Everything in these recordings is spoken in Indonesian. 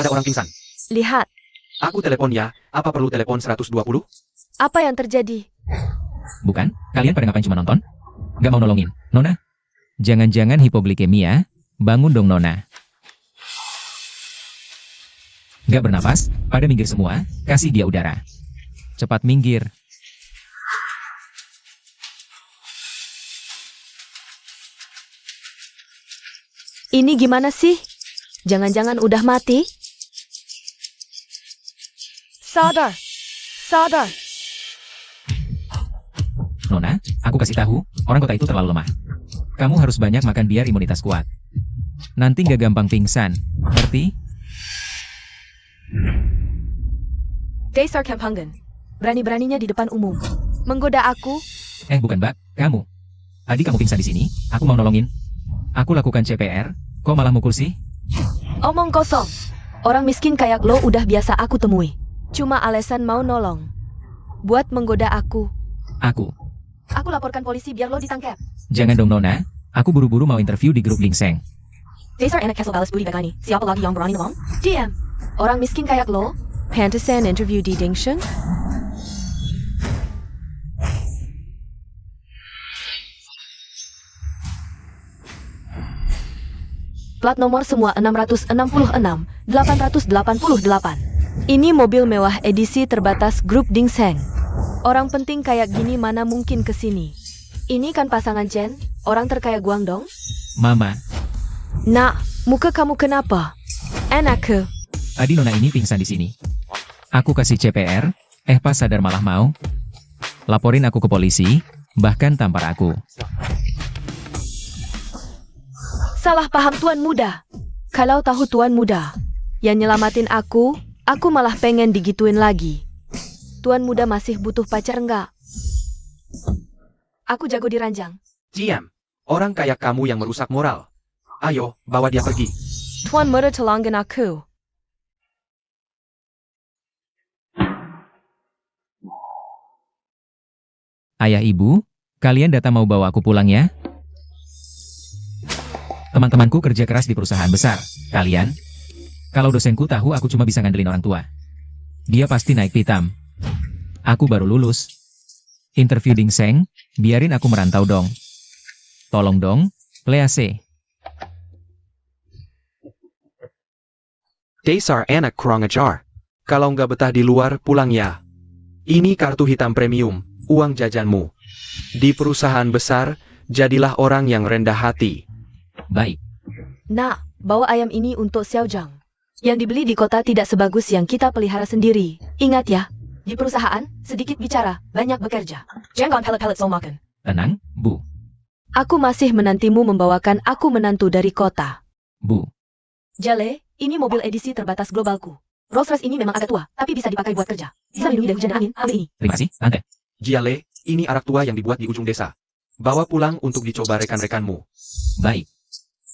ada orang pingsan. Lihat, Aku telepon ya, apa perlu telepon 120? apa yang terjadi? Bukan? Kalian pada ngapain cuma nonton? Gak mau nolongin, Nona? Jangan-jangan hipoglikemia? Bangun dong, Nona. Gak bernafas? Pada minggir semua, kasih dia udara. Cepat minggir. Ini gimana sih? Jangan-jangan udah mati? Sadar! Sadar! Nona, aku kasih tahu, orang kota itu terlalu lemah. Kamu harus banyak makan biar imunitas kuat. Nanti gak gampang pingsan, ngerti? Daesar Kempangan. Berani-beraninya di depan umum. Menggoda aku? Bukan Mbak, kamu. Tadi kamu pingsan di sini, aku mau nolongin. Aku lakukan CPR, kok malah mukul sih? Omong kosong. Orang miskin kayak lo udah biasa aku temui. Cuma alasan mau nolong. Buat menggoda aku. Aku laporkan polisi biar lo ditangkap. Jangan dong Nona, aku buru-buru mau interview di grup Ginseng. Daesar anak Castle Balas Budi Bagani. Siapa lagi yang berani nolong? Diam. Orang miskin kayak lo. Pantesan interview di Ginseng? Plat nomor semua 666-888. Ini mobil mewah edisi terbatas grup Ginseng. Orang penting kayak gini mana mungkin kesini. Ini kan pasangan Chen, orang terkaya Guangdong. Mama, Nak, muka kamu kenapa? Enak ke? tadi Nona ini pingsan di sini. Aku kasih CPR, pas sadar malah mau. Laporin aku ke polisi, bahkan tampar aku. Salah paham Tuan Muda. Kalau tahu Tuan Muda yang nyelamatin aku malah pengen digituin lagi. Tuan Muda masih butuh pacar enggak? Aku jago diranjang. Diam. Orang kayak kamu yang merusak moral. Ayo, bawa dia pergi. Tuan Muda tolongin aku. Ayah ibu, kalian datang mau bawa aku pulang ya? Teman-temanku kerja keras di perusahaan besar. Kalian? Kalau dosenku tahu aku cuma bisa ngandelin orang tua. Dia pasti naik pitam. Aku baru lulus. Interview Ginseng, biarin aku merantau dong. Tolong dong, Lease. Daesar anak kurang ajar. Kalau nggak betah di luar, pulang ya. Ini kartu hitam premium, uang jajanmu. Di perusahaan besar, jadilah orang yang rendah hati. Baik. Nak, bawa ayam ini untuk Xiaojang. Yang dibeli di kota tidak sebagus yang kita pelihara sendiri. Ingat ya, di perusahaan, sedikit bicara, banyak bekerja. Jangan pelet-pelet so makan. Tenang, Bu. Aku masih menantimu membawakan aku menantu dari kota. Bu. Jale, ini mobil edisi terbatas globalku. Rolls Royce ini memang agak tua, tapi bisa dipakai buat kerja. Bisa melindungi dari hujan dan angin, ambil ini. Terima kasih, Tante. Jiale, ini arak tua yang dibuat di ujung desa. Bawa pulang untuk dicoba rekan-rekanmu. Baik.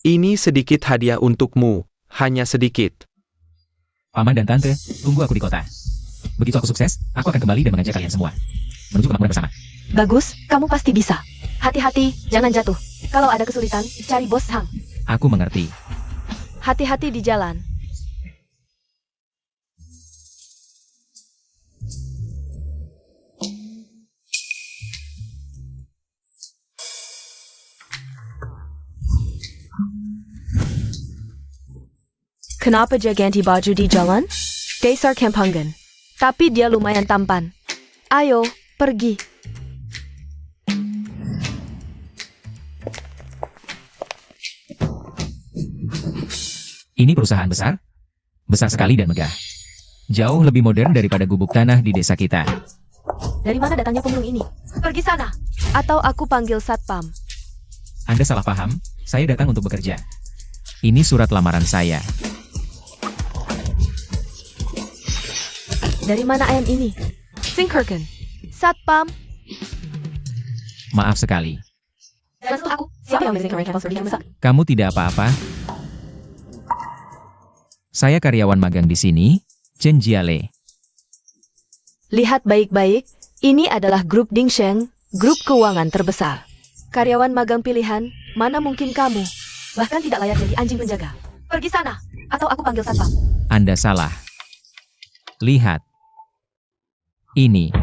Ini sedikit hadiah untukmu, hanya sedikit. Paman dan Tante, tunggu aku di kota. Begitu aku sukses, aku akan kembali dan mengajak kalian semua menuju kemakmuran bersama. Bagus, kamu pasti bisa. Hati-hati, jangan jatuh. Kalau ada kesulitan, cari bos Hang. Aku mengerti. Hati-hati di jalan. Kenapa dia ganti baju di jalan? Daesar Kempangan. Tapi dia lumayan tampan. Ayo, pergi. Ini perusahaan besar? Besar sekali dan megah. Jauh lebih modern daripada gubuk tanah di desa kita. Dari mana datangnya pemulung ini? Pergi sana. Atau aku panggil satpam. Anda salah paham, saya datang untuk bekerja. Ini surat lamaran saya. Dari mana ayam ini? Singkerken. Satpam. Maaf sekali. Jangan sentuh aku. Siapa yang mengizinkan mereka seperti yang besar? Kamu tidak apa-apa? Saya karyawan magang di sini, Chen Jiale. Lihat baik-baik, ini adalah grup Ginseng, grup keuangan terbesar. Karyawan magang pilihan, mana mungkin kamu? Bahkan tidak layak jadi anjing penjaga. Pergi sana, atau aku panggil satpam. Anda salah. Lihat. Ini.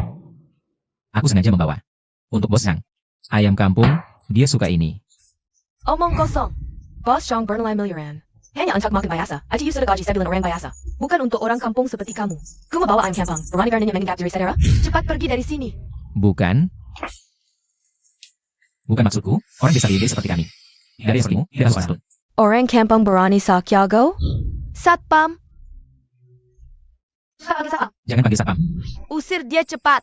Aku sengaja membawa. Untuk Bos Zhang. Ayam kampung, dia suka ini. Omong kosong. Bos Zhang bernilai miliaran. Hanya untuk makan biasa. Aji sudah gaji 9 orang biasa. Bukan untuk orang kampung seperti kamu. Ku mau bawa ayam kampung. Berani karenanya mengingat diri saudara. Cepat pergi dari sini. Bukan. Bukan maksudku, orang desa Liege seperti kami. Tidak ada yang sepertimu, tidak harus santun. Orang kampung berani Sakyago? Satpam. Jangan panggil satpam. Usir dia cepat.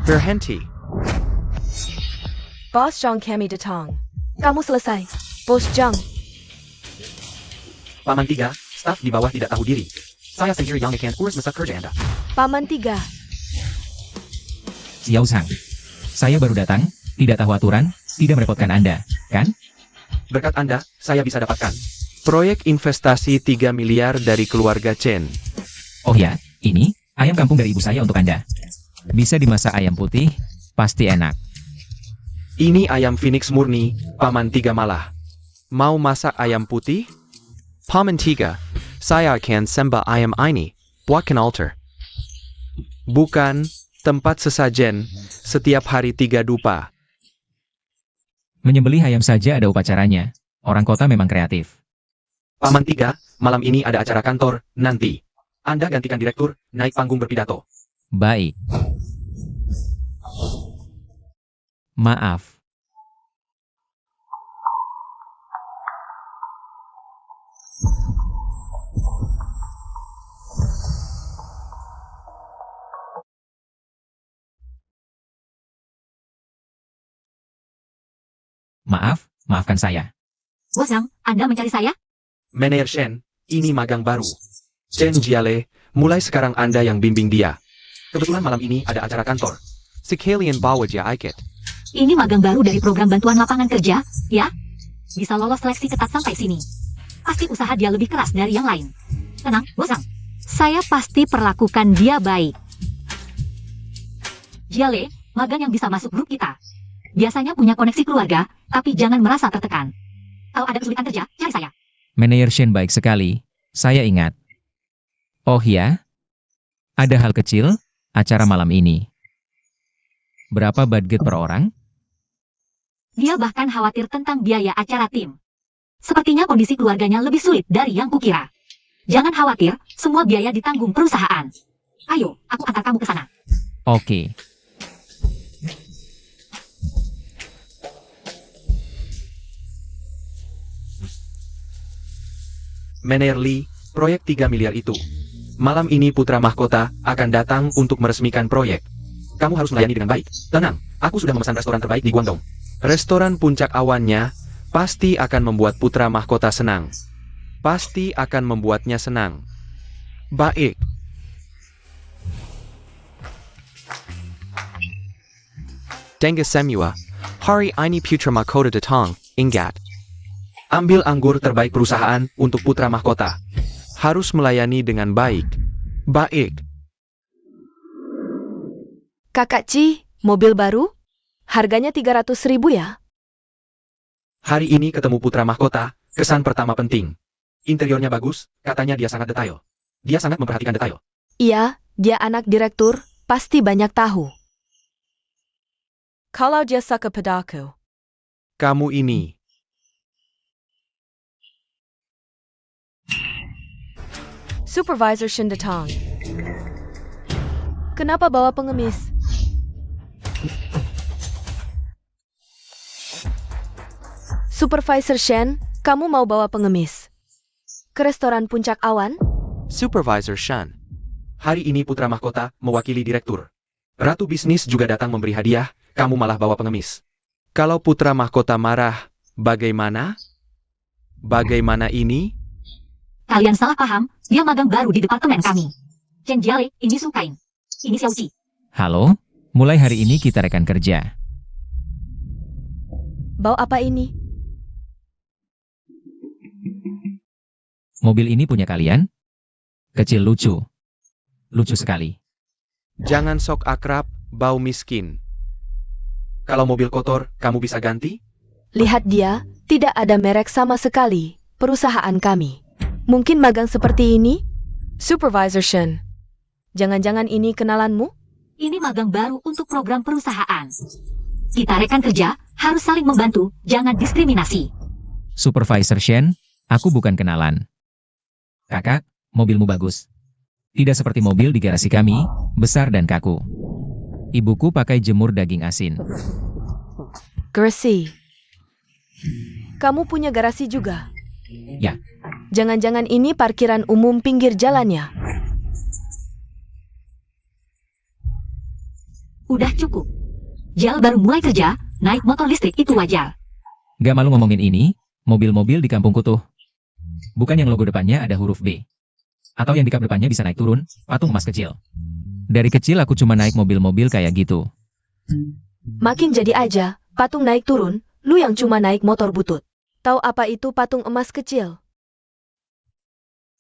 Berhenti. Bos Zhang kami datang. Kamu selesai. Bos Zhang. Paman 3, staf di bawah tidak tahu diri. Saya sendiri yang akan urus masa kerja Anda. Paman 3. Xiao Zhang. Saya baru datang, tidak tahu aturan, tidak merepotkan Anda, kan? Berkat Anda, saya bisa dapatkan proyek investasi 3 miliar dari keluarga Chen. Oh ya, ini, ayam kampung dari ibu saya untuk Anda. Bisa dimasak ayam putih, pasti enak. Ini ayam Phoenix murni, Paman 3 malah. Mau masak ayam putih? Paman 3, saya akan sembah ayam ini, buatkan altar. Bukan, tempat sesajen, setiap hari 3 dupa. Menyembelih ayam saja ada upacaranya. Orang kota memang kreatif. Paman 3, malam ini ada acara kantor, nanti. Anda gantikan direktur, naik panggung berpidato. Baik. Maaf. Maaf, maafkan saya. Bos Zhang, Anda mencari saya? Manajer Shen, ini magang baru. Chen Jiale, mulai sekarang Anda yang bimbing dia. Kebetulan malam ini ada acara kantor. Sekalian bawa dia ikut. Ini magang baru dari program bantuan lapangan kerja, ya? Bisa lolos seleksi ketat sampai sini. Pasti usaha dia lebih keras dari yang lain. Tenang, Bos Zhang. Saya pasti perlakukan dia baik. Jiale, magang yang bisa masuk grup kita. Biasanya punya koneksi keluarga, tapi jangan merasa tertekan. Kalau ada kesulitan kerja, cari saya. Manajer Shen baik sekali, saya ingat. Oh ya? Ada hal kecil, acara malam ini. Berapa budget per orang? Dia bahkan khawatir tentang biaya acara tim. Sepertinya kondisi keluarganya lebih sulit dari yang kukira. Jangan khawatir, semua biaya ditanggung perusahaan. Ayo, aku antar kamu ke sana. Oke. Manajer Lee, proyek 3 miliar itu. Malam ini putra mahkota akan datang untuk meresmikan proyek. Kamu harus melayani dengan baik. Tenang, aku sudah memesan restoran terbaik di Guangdong. Restoran puncak awannya pasti akan membuat putra mahkota senang. Pasti akan membuatnya senang. Baik. Dengue semua, hari ini putra mahkota datang, ingat. Ambil anggur terbaik perusahaan untuk putra mahkota. Harus melayani dengan baik. Baik. Kakak Ci, mobil baru? Harganya 300.000 ya? Hari ini ketemu putra mahkota, kesan pertama penting. Interiornya bagus, katanya dia sangat detail. Dia sangat memperhatikan detail. Iya, dia anak direktur, pasti banyak tahu. Kalau dia suka padaku. Kamu ini. Supervisor Shin datang. Kenapa bawa pengemis? Supervisor Shen, kamu mau bawa pengemis ke restoran Puncak Awan? Supervisor Shan. Hari ini putra mahkota mewakili direktur. Ratu bisnis juga datang memberi hadiah, kamu malah bawa pengemis. Kalau putra mahkota marah, bagaimana? Bagaimana ini? Kalian salah paham, dia magang baru di departemen kami. Chen Jiale, ini Sukain. Ini Xiao Ji. Halo, mulai hari ini kita rekan kerja. Bawa apa ini? Mobil ini punya kalian? Kecil lucu. Lucu sekali. Jangan sok akrab, bau miskin. Kalau mobil kotor, kamu bisa ganti? Lihat dia, tidak ada merek sama sekali. Perusahaan kami. Mungkin magang seperti ini? Supervisor Shen. Jangan-jangan ini kenalanmu? Ini magang baru untuk program perusahaan. Kita rekan kerja, harus saling membantu, jangan diskriminasi. Supervisor Shen, aku bukan kenalan. Kakak, mobilmu bagus. Tidak seperti mobil di garasi kami, besar dan kaku. Ibuku pakai jemur daging asin. Garasi. Kamu punya garasi juga? Ya. Jangan-jangan ini parkiran umum pinggir jalannya? Udah cukup. Jal baru mulai kerja, naik motor listrik itu wajar. Gak malu ngomongin ini, mobil-mobil di kampungku tuh. Bukan yang logo depannya ada huruf B. Atau yang di kap depannya bisa naik turun, patung emas kecil. Dari kecil aku cuma naik mobil-mobil kayak gitu. Makin jadi aja, patung naik turun, lu yang cuma naik motor butut. Tahu apa itu patung emas kecil?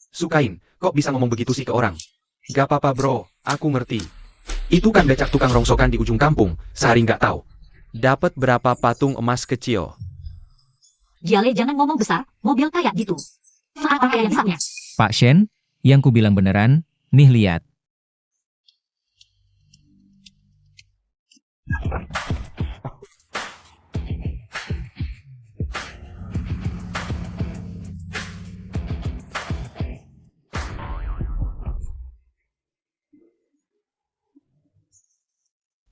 Sukain, kok bisa ngomong begitu sih ke orang? Gak apa-apa bro, aku ngerti. Itu kan becak tukang rongsokan di ujung kampung, sehari nggak tahu. Dapat berapa patung emas kecil? Jale jangan ngomong besar, mobil kayak gitu. Soal pakaian besarnya. Pak Shen, yang ku bilang beneran, nih lihat.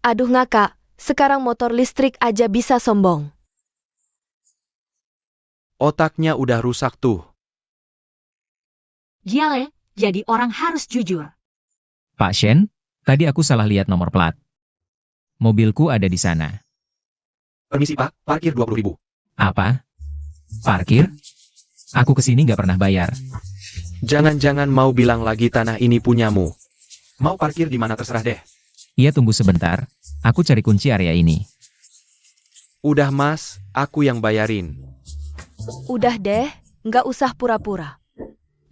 Aduh ngakak, sekarang motor listrik aja bisa sombong. Otaknya udah rusak tuh. Jale, jadi orang harus jujur. Pak Shen, tadi aku salah lihat nomor plat. Mobilku ada di sana. Permisi pak, parkir 20.000. Apa? Parkir? Aku kesini nggak pernah bayar. Jangan-jangan mau bilang lagi tanah ini punyamu. Mau parkir di mana terserah deh. Iya tunggu sebentar, aku cari kunci area ini. Udah mas, aku yang bayarin. Udah deh, nggak usah pura-pura.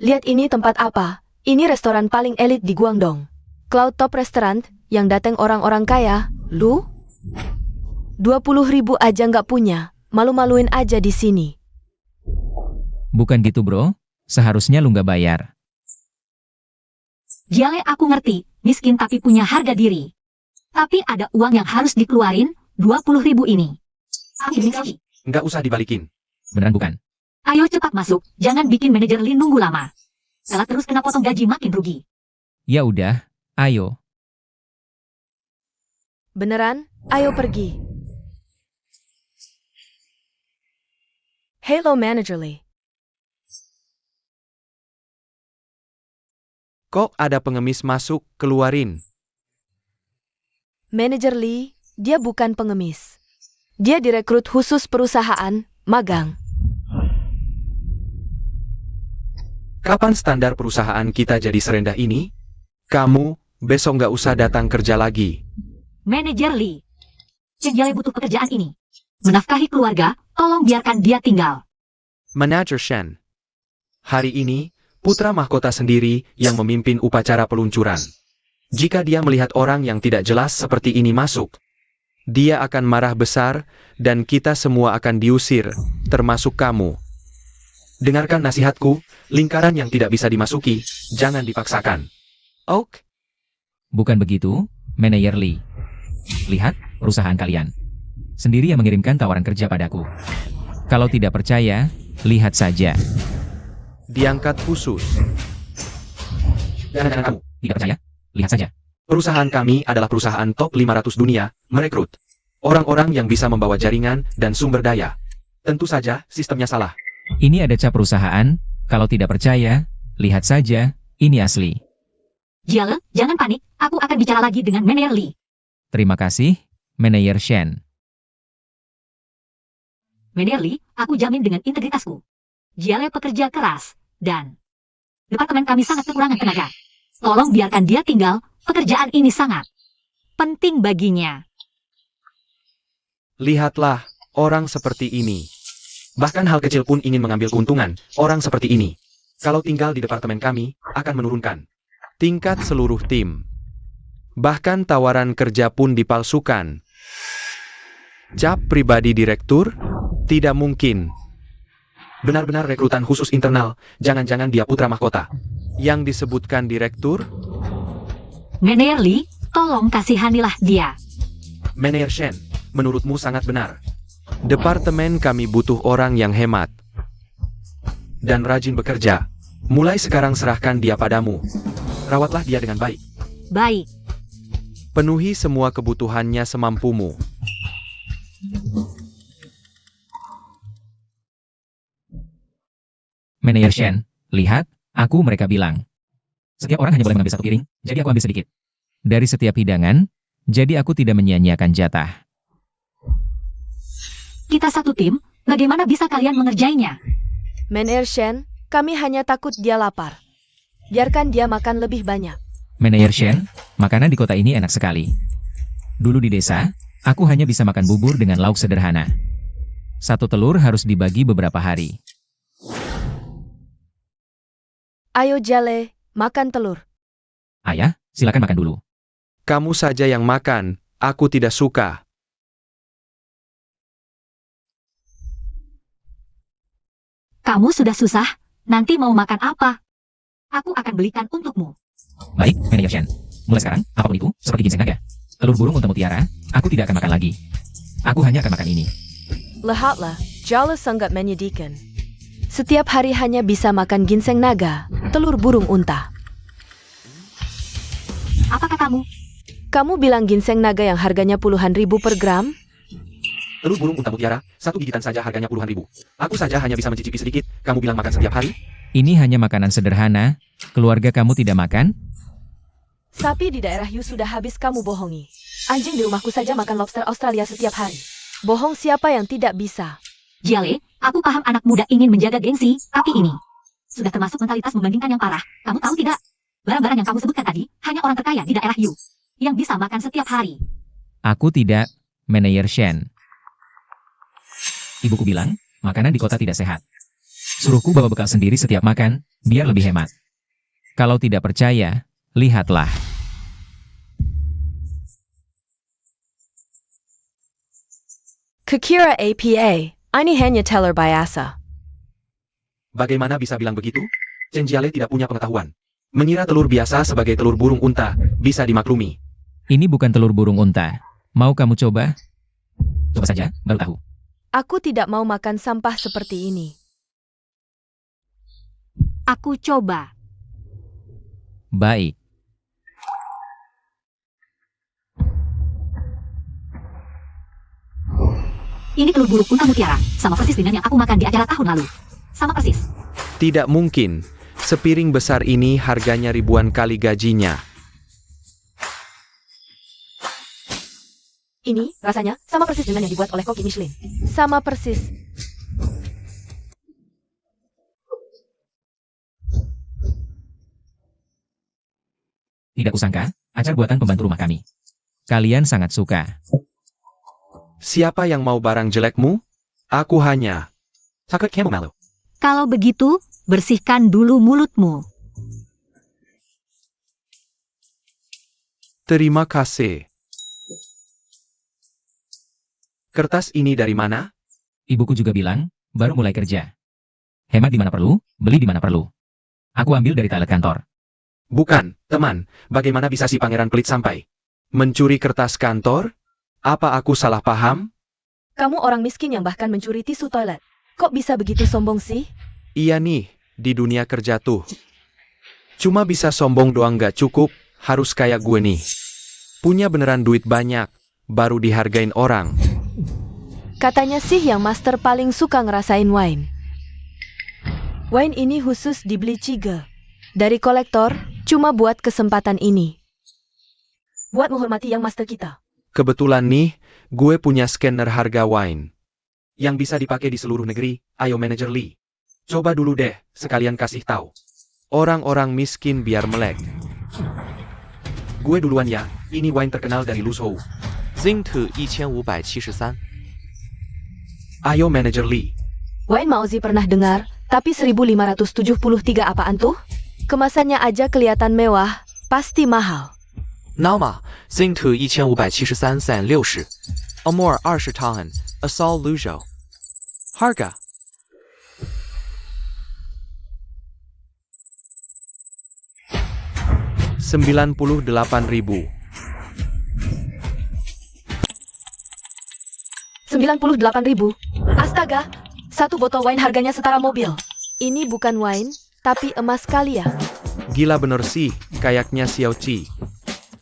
Lihat ini tempat apa? Ini restoran paling elit di Guangdong. Cloud Top Restaurant, yang datang orang-orang kaya. Lu? 20.000 aja nggak punya, malu-maluin aja di sini. Bukan gitu bro, seharusnya lu nggak bayar. Jale aku ngerti, miskin tapi punya harga diri. Tapi ada uang yang harus dikeluarin, 20.000 ini. Administrasi. Nggak usah dibalikin. Beneran bukan? Ayo cepat masuk, jangan bikin manajer Lin nunggu lama. Kalau terus kena potong gaji makin rugi. Ya udah, ayo. Beneran? Ayo pergi. Hello Manager Lee. Kok ada pengemis masuk, keluarin. Manager Lee, dia bukan pengemis. Dia direkrut khusus perusahaan, magang. Kapan standar perusahaan kita jadi serendah ini? Kamu, besok nggak usah datang kerja lagi. Manajer Lee. Jale butuh pekerjaan ini. Menafkahi keluarga, tolong biarkan dia tinggal. Manager Shen. Hari ini, putra mahkota sendiri yang memimpin upacara peluncuran. Jika dia melihat orang yang tidak jelas seperti ini masuk, dia akan marah besar, dan kita semua akan diusir, termasuk kamu. Dengarkan nasihatku, lingkaran yang tidak bisa dimasuki, jangan dipaksakan. Oke? Bukan begitu, Manajer Lee. Lihat, perusahaan kalian. Sendiri yang mengirimkan tawaran kerja padaku. Kalau tidak percaya, lihat saja. Diangkat khusus. Jangan kamu. Tidak percaya? Lihat saja. Perusahaan kami adalah perusahaan top 500 dunia, merekrut orang-orang yang bisa membawa jaringan dan sumber daya. Tentu saja, sistemnya salah. Ini ada cap perusahaan, kalau tidak percaya, lihat saja, ini asli. Jale, jangan panik, aku akan bicara lagi dengan Manajer Lee. Terima kasih, Manajer Shen. Manajer Lee, aku jamin dengan integritasku. Jale pekerja keras, dan departemen kami sangat kekurangan tenaga. Tolong biarkan dia tinggal, pekerjaan ini sangat penting baginya. Lihatlah, orang seperti ini. Bahkan hal kecil pun ingin mengambil keuntungan, orang seperti ini. Kalau tinggal di departemen kami, akan menurunkan tingkat seluruh tim. Bahkan tawaran kerja pun dipalsukan. Cap pribadi direktur? Tidak mungkin. Benar-benar rekrutan khusus internal, jangan-jangan dia putra mahkota. Yang disebutkan direktur? Manajer Lee, tolong kasihanilah dia. Manajer Shen, menurutmu sangat benar. Departemen kami butuh orang yang hemat dan rajin bekerja. Mulai sekarang serahkan dia padamu. Rawatlah dia dengan baik. Baik. Penuhi semua kebutuhannya semampumu. Manajer Shen, lihat, mereka bilang. Setiap orang hanya boleh mengambil satu piring, jadi aku ambil sedikit. Dari setiap hidangan, jadi aku tidak menyia-nyiakan jatah. Kita satu tim, bagaimana bisa kalian mengerjainya? Manajer Shen, kami hanya takut dia lapar. Biarkan dia makan lebih banyak. Manajer Shen, makanan di kota ini enak sekali. Dulu di desa, aku hanya bisa makan bubur dengan lauk sederhana. Satu telur harus dibagi beberapa hari. Ayo Jale, makan telur. Ayah, silakan makan dulu. Kamu saja yang makan, aku tidak suka. Kamu sudah susah, nanti mau makan apa? Aku akan belikan untukmu. Baik, Manajer Shen. Mulai sekarang, apapun itu, seperti ginseng naga, telur burung unta mutiara, aku tidak akan makan lagi. Aku hanya akan makan ini. Lihatlah, Jale sangat menyedihkan. Setiap hari hanya bisa makan ginseng naga, telur burung unta. Apa katamu? Kamu bilang ginseng naga yang harganya puluhan ribu per gram? Telur burung unta mutiara, satu gigitan saja harganya puluhan ribu. Aku saja hanya bisa mencicipi sedikit, kamu bilang makan setiap hari? Ini hanya makanan sederhana, keluarga kamu tidak makan? Sapi di daerah Yu sudah habis kamu bohongi. Anjing di rumahku saja makan lobster Australia setiap hari. Bohong siapa yang tidak bisa? Jale, aku paham anak muda ingin menjaga gengsi, tapi ini sudah termasuk mentalitas membandingkan yang parah. Kamu tahu tidak? Barang-barang yang kamu sebutkan tadi, hanya orang terkaya di daerah Yu yang bisa makan setiap hari. Aku tidak, Manajer Shen. Ibuku bilang, makanan di kota tidak sehat. Suruhku bawa bekal sendiri setiap makan, biar lebih hemat. Kalau tidak percaya, lihatlah. Kukira APA, ini hanya teller biasa. Bagaimana bisa bilang begitu? Chen Jiale tidak punya pengetahuan. Mengira telur biasa sebagai telur burung unta, bisa dimaklumi. Ini bukan telur burung unta. Mau kamu coba? Coba saja, baru tahu. Aku tidak mau makan sampah seperti ini. Aku coba. Baik. Ini telur burung unta mutiara, sama persis dengan yang aku makan di acara tahun lalu. Sama persis. Tidak mungkin. Sepiring besar ini harganya ribuan kali gajinya. Ini, rasanya, sama persis dengan yang dibuat oleh koki Michelin. Sama persis. Tidak kusangka, acar buatan pembantu rumah kami. Kalian sangat suka. Siapa yang mau barang jelekmu? Aku hanya. Takut kamu malu. Kalau begitu, bersihkan dulu mulutmu. Terima kasih. Kertas ini dari mana? Ibuku juga bilang, baru mulai kerja. Hemat di mana perlu, beli di mana perlu. Aku ambil dari toilet kantor. Bukan, teman. Bagaimana bisa si pangeran pelit sampai mencuri kertas kantor? Apa aku salah paham? Kamu orang miskin yang bahkan mencuri tisu toilet. Kok bisa begitu sombong sih? Iya nih, di dunia kerja tuh. Cuma bisa sombong doang gak cukup, harus kayak gue nih. Punya beneran duit banyak, baru dihargain orang. Katanya sih yang master paling suka ngerasain wine. Wine ini khusus dibeli Cige. Dari kolektor, cuma buat kesempatan ini. Buat menghormati yang master kita. Kebetulan nih, gue punya scanner harga wine. Yang bisa dipakai di seluruh negeri, ayo Manajer Lee. Coba dulu deh, sekalian kasih tahu. Orang-orang miskin biar melek. Gue duluan ya, ini wine terkenal dari Luzhou. Zingt 1573. Ayo Manajer Lee. Wine Mauzi pernah dengar, tapi 1573 apaan tuh? Kemasannya aja kelihatan mewah, pasti mahal. 那么 Zingt 1573 散60. Amor 20 tahan, asal Luzhou. Harga. Rp98.000. 98.000. Astaga, satu botol wine harganya setara mobil. Ini bukan wine, tapi emas kali ya. Gila bener sih, kayaknya Xiao Qi.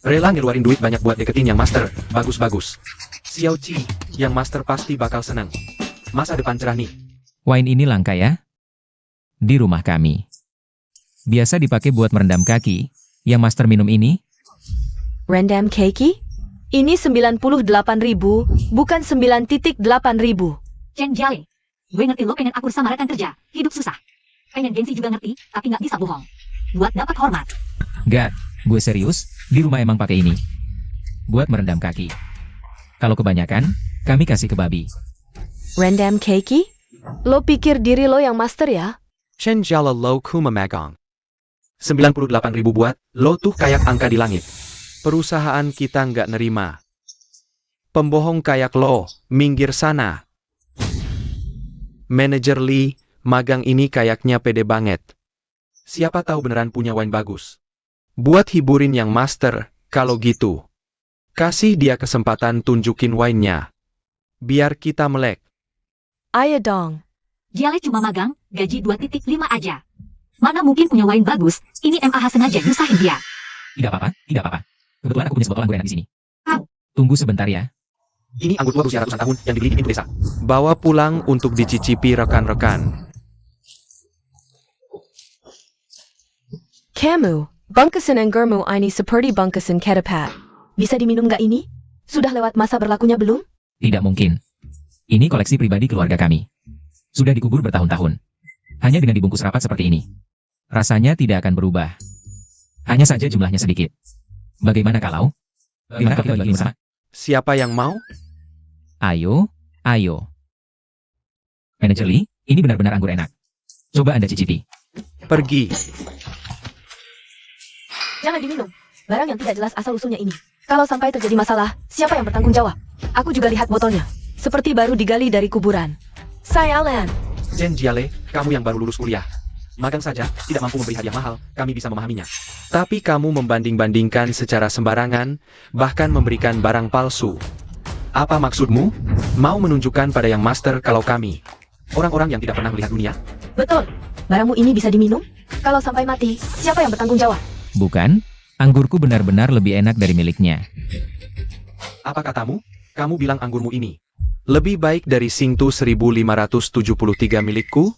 Rela ngeluarin duit banyak buat deketin yang master, bagus-bagus. Xiao Qi, yang master pasti bakal seneng. Masa depan cerah nih. Wine ini langka ya? Di rumah kami. Biasa dipakai buat merendam kaki. Yang master minum ini? Random Keiki? Ini 98.000, bukan 9.8.000. Chen Jiale, gue ngerti lo pengen akur sama rekan kerja, hidup susah. Pengen gengsi juga ngerti, tapi nggak bisa bohong. Buat dapat hormat. Gak, gue serius, di rumah emang pakai ini. Buat merendam kaki. Kalau kebanyakan, kami kasih ke babi. Random Keiki? Lo pikir diri lo yang master ya? Chen Jala Lo Kuma Magong. 98.000 buat, lo tuh kayak angka di langit. Perusahaan kita nggak nerima. Pembohong kayak lo, minggir sana. Manajer Lee, magang ini kayaknya pede banget. Siapa tahu beneran punya wine bagus. Buat hiburin yang master, kalau gitu. Kasih dia kesempatan tunjukin wine-nya. Biar kita melek. Ayo dong. Jiale cuma magang, gaji 2.5 aja. Mana mungkin punya wine bagus, ini MAH sengaja nyusahin dia. Tidak apa-apa, tidak apa-apa. Kebetulan aku punya sebotol anggur enak di sini. Au. Tunggu sebentar ya. Ini anggur tua berusia ratusan tahun yang dibeli di pintu desa. Bawa pulang untuk dicicipi rekan-rekan. Kamu, bungkusan anggurmu ini seperti bungkusan ketupat. Bisa diminum nggak ini? Sudah lewat masa berlakunya belum? Tidak mungkin. Ini koleksi pribadi keluarga kami. Sudah dikubur bertahun-tahun. Hanya dengan dibungkus rapat seperti ini. Rasanya tidak akan berubah. Hanya saja jumlahnya sedikit. Bagaimana kalau? Gimana kalau kita bagi bersama? Siapa yang mau? Ayo, ayo. Manajer Lee, ini benar-benar anggur enak. Coba Anda cicipi. Pergi. Jangan diminum. Barang yang tidak jelas asal-usulnya ini. Kalau sampai terjadi masalah, siapa yang bertanggung jawab? Aku juga lihat botolnya. Seperti baru digali dari kuburan. Saya Alan. Chen Jiale, kamu yang baru lulus kuliah. Magang saja, tidak mampu memberi hadiah mahal, kami bisa memahaminya. Tapi kamu membanding-bandingkan secara sembarangan, bahkan memberikan barang palsu. Apa maksudmu? Mau menunjukkan pada yang master kalau kami, orang-orang yang tidak pernah melihat dunia? Betul. Barangmu ini bisa diminum? Kalau sampai mati, siapa yang bertanggung jawab? Bukan, anggurku benar-benar lebih enak dari miliknya. Apa katamu? Kamu bilang anggurmu ini lebih baik dari Singtu 1573 milikku?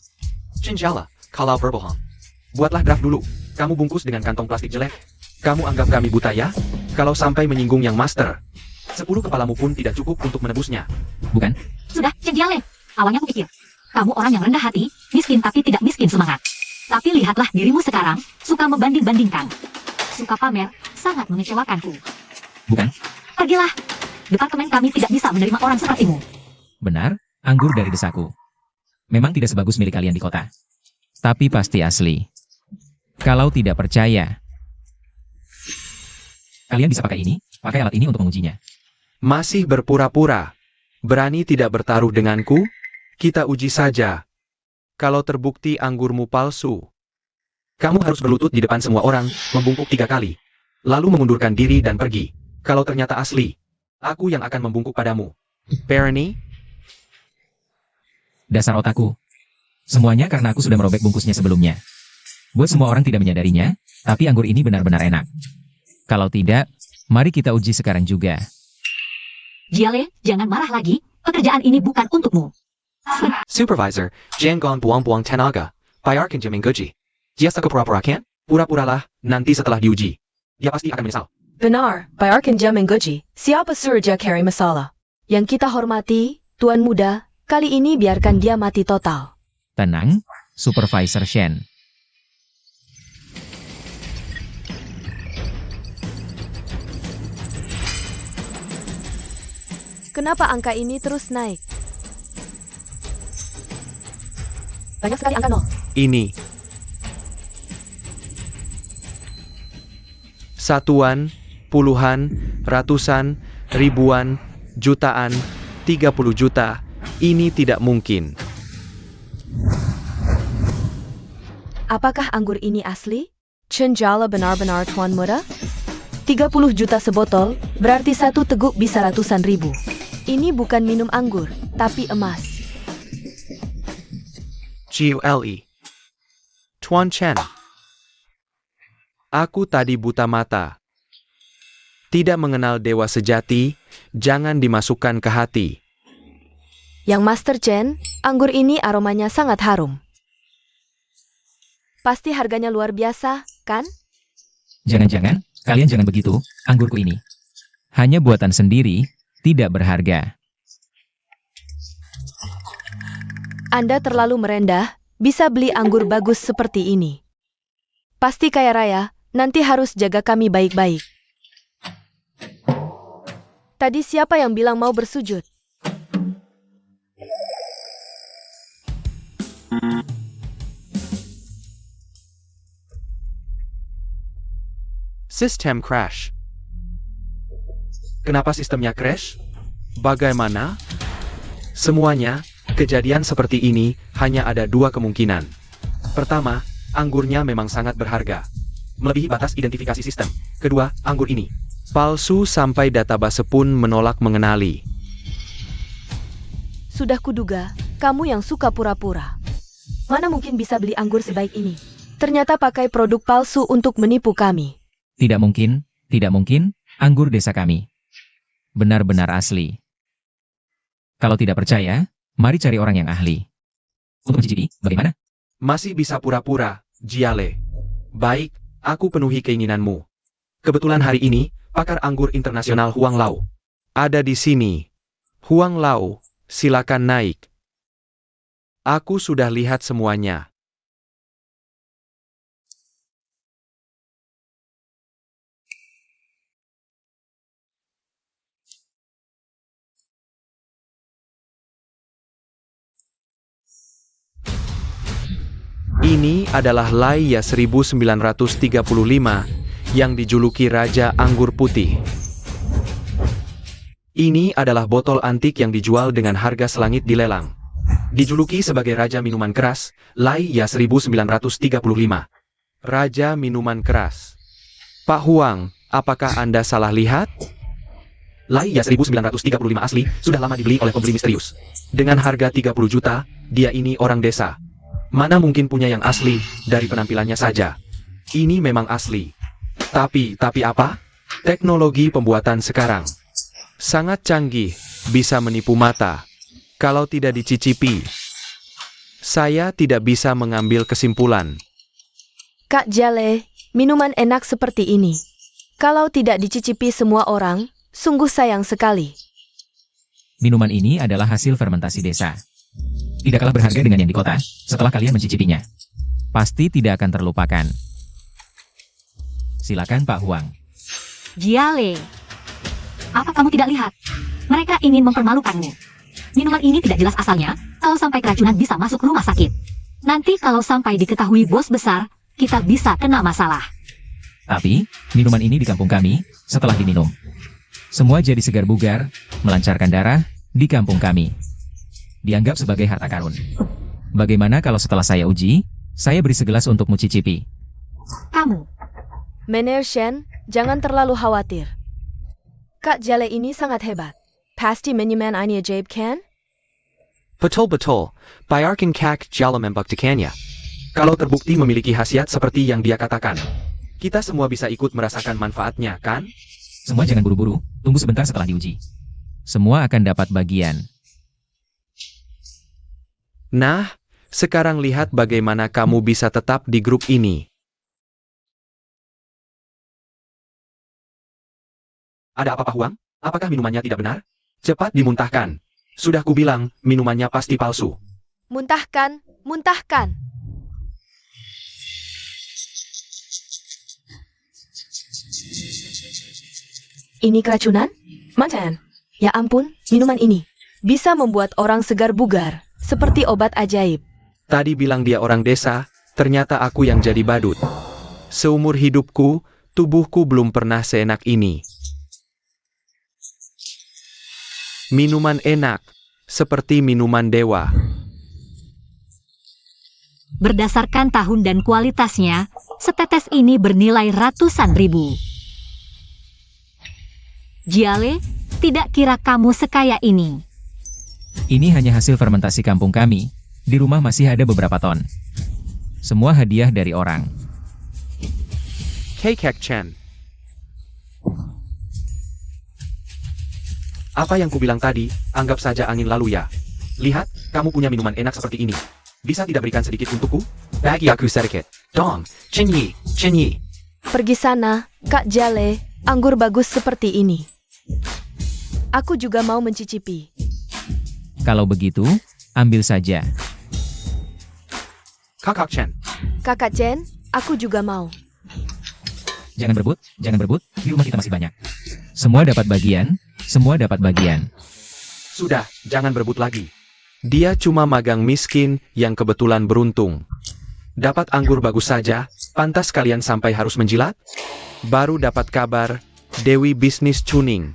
Cinjala, kalau berbohong. Buatlah draft dulu. Kamu bungkus dengan kantong plastik jelek. Kamu anggap kami buta ya? Kalau sampai menyinggung yang master, 10 kepalamu pun tidak cukup untuk menebusnya. Bukan? Sudah, Chen Jiale. Awalnya aku pikir, kamu orang yang rendah hati, miskin tapi tidak miskin semangat. Tapi lihatlah dirimu sekarang, suka membanding-bandingkan. Suka pamer, sangat mengecewakanku. Bukan? Pergilah. Departemen kami tidak bisa menerima orang sepertimu. Benar, anggur dari desaku. Memang tidak sebagus milik kalian di kota. Tapi pasti asli. Kalau tidak percaya, kalian bisa pakai ini, pakai alat ini untuk mengujinya. Masih berpura-pura. Berani tidak bertaruh denganku? Kita uji saja. Kalau terbukti anggurmu palsu, kamu harus berlutut di depan semua orang, membungkuk 3 kali. Lalu mengundurkan diri dan pergi. Kalau ternyata asli, aku yang akan membungkuk padamu. Perni? Dasar otakku. Semuanya karena aku sudah merobek bungkusnya sebelumnya. Buat semua orang tidak menyadarinya, tapi anggur ini benar-benar enak. Kalau tidak, mari kita uji sekarang juga. Jiale, jangan marah lagi. Pekerjaan ini bukan untukmu. Supervisor, jangan buang-buang tenaga. Bayarkan jamin gaji. Jasa pura-pura kan? Pura-puralah, nanti setelah diuji. Dia pasti akan menyesal. Benar, bayarkan jam gaji. Siapa suruh dia carry masalah? Yang kita hormati, Tuan Muda, kali ini biarkan dia mati total. Tenang, Supervisor Shen. Kenapa angka ini terus naik? Banyak sekali angka 0. Ini. Satuan, puluhan, ratusan, ribuan, jutaan, 30 juta, ini tidak mungkin. Apakah anggur ini asli? Cenjala benar-benar Tuan Muda? 30 juta sebotol, berarti satu teguk bisa ratusan ribu. Ini bukan minum anggur, tapi emas. GULE. Tuan Chen. Aku tadi buta mata. Tidak mengenal dewa sejati, jangan dimasukkan ke hati. Yang Master Chen, anggur ini aromanya sangat harum. Pasti harganya luar biasa, kan? Jangan-jangan, kalian jangan begitu, anggurku ini. Hanya buatan sendiri, tidak berharga. Anda terlalu merendah, bisa beli anggur bagus seperti ini. Pasti kaya raya, nanti harus jaga kami baik-baik. Tadi siapa yang bilang mau bersujud? Sistem crash. Kenapa sistemnya crash? Bagaimana? Semuanya, kejadian seperti ini, hanya ada dua kemungkinan. Pertama, anggurnya memang sangat berharga. Melebihi batas identifikasi sistem. Kedua, anggur ini palsu sampai database pun menolak mengenali. Sudah kuduga, kamu yang suka pura-pura. Mana mungkin bisa beli anggur sebaik ini? Ternyata pakai produk palsu untuk menipu kami. Tidak mungkin, anggur desa kami. Benar-benar asli. Kalau tidak percaya, mari cari orang yang ahli. Untuk mencicipi, bagaimana? Masih bisa pura-pura, Jiale. Baik, aku penuhi keinginanmu. Kebetulan hari ini, pakar anggur internasional Huang Lao ada di sini. Huang Lao, silakan naik. Aku sudah lihat semuanya. Ini adalah Lai Ya 1935 yang dijuluki Raja Anggur Putih. Ini adalah botol antik yang dijual dengan harga selangit di lelang. Dijuluki sebagai Raja Minuman Keras, Lai Ya 1935. Raja Minuman Keras. Pak Huang, apakah Anda salah lihat? Lai Ya 1935 asli, sudah lama dibeli oleh pembeli misterius. Dengan harga 30 juta, dia ini orang desa. Mana mungkin punya yang asli, dari penampilannya saja. Ini memang asli. Tapi apa? Teknologi pembuatan sekarang sangat canggih, bisa menipu mata. Kalau tidak dicicipi, saya tidak bisa mengambil kesimpulan. Kak Jale, minuman enak seperti ini. Kalau tidak dicicipi semua orang, sungguh sayang sekali. Minuman ini adalah hasil fermentasi desa. Tidak kalah berharga dengan yang di kota, setelah kalian mencicipinya. Pasti tidak akan terlupakan. Silakan Pak Huang. Jiale. Apa kamu tidak lihat? Mereka ingin mempermalukanmu. Minuman ini tidak jelas asalnya, kalau sampai keracunan bisa masuk rumah sakit. Nanti kalau sampai diketahui bos besar, kita bisa kena masalah. Tapi, minuman ini di kampung kami, setelah diminum, semua jadi segar bugar, melancarkan darah, di kampung kami. Dianggap sebagai harta karun. Bagaimana kalau setelah saya uji, saya beri segelas untuk mencicipi? Kamu. Mener Shen, jangan terlalu khawatir. Kak Jale ini sangat hebat. Pasti minuman ini ajaib kan? Betul-betul, bayarkan Kak Jala membuktikannya. Kalau terbukti memiliki khasiat seperti yang dia katakan, kita semua bisa ikut merasakan manfaatnya, kan? Semua jangan buru-buru, tunggu sebentar setelah diuji. Semua akan dapat bagian. Nah, sekarang lihat bagaimana kamu bisa tetap di grup ini. Ada apa Pak Huang? Apakah minumannya tidak benar? Cepat dimuntahkan. Sudah kubilang, minumannya pasti palsu. Muntahkan, muntahkan. Ini keracunan? Mantan. Ya ampun, minuman ini bisa membuat orang segar bugar, seperti obat ajaib. Tadi bilang dia orang desa, ternyata aku yang jadi badut. Seumur hidupku, tubuhku belum pernah seenak ini. Minuman enak, seperti minuman dewa. Berdasarkan tahun dan kualitasnya, setetes ini bernilai ratusan ribu. Jiale, tidak kira kamu sekaya ini. Ini hanya hasil fermentasi kampung kami. Di rumah masih ada beberapa ton. Semua hadiah dari orang. Kek Chen. Apa yang kubilang tadi, anggap saja angin lalu ya. Lihat, kamu punya minuman enak seperti ini. Bisa tidak berikan sedikit untukku? Bagi aku sedikit. Dong, Chen Yi. Pergi sana, Kak Jale, anggur bagus seperti ini. Aku juga mau mencicipi. Kalau begitu, ambil saja. Kakak Chen. Kakak Chen, aku juga mau. Jangan berebut, di rumah kita masih banyak. Semua dapat bagian, Sudah, jangan berebut lagi. Dia cuma magang miskin yang kebetulan beruntung. Dapat anggur bagus saja, pantas kalian sampai harus menjilat? Baru dapat kabar, Dewi Bisnis Tuning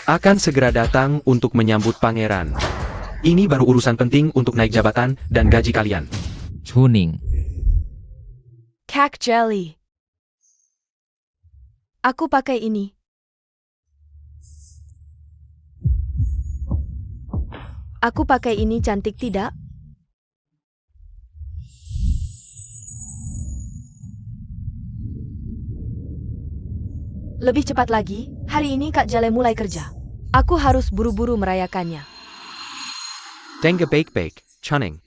akan segera datang untuk menyambut pangeran. Ini baru urusan penting untuk naik jabatan dan gaji kalian. Tuning. Kak Jelly. Aku pakai ini. Aku pakai ini cantik tidak? Lebih cepat lagi, hari ini Kak Jale mulai kerja. Aku harus buru-buru merayakannya. Dengge Bake Chunning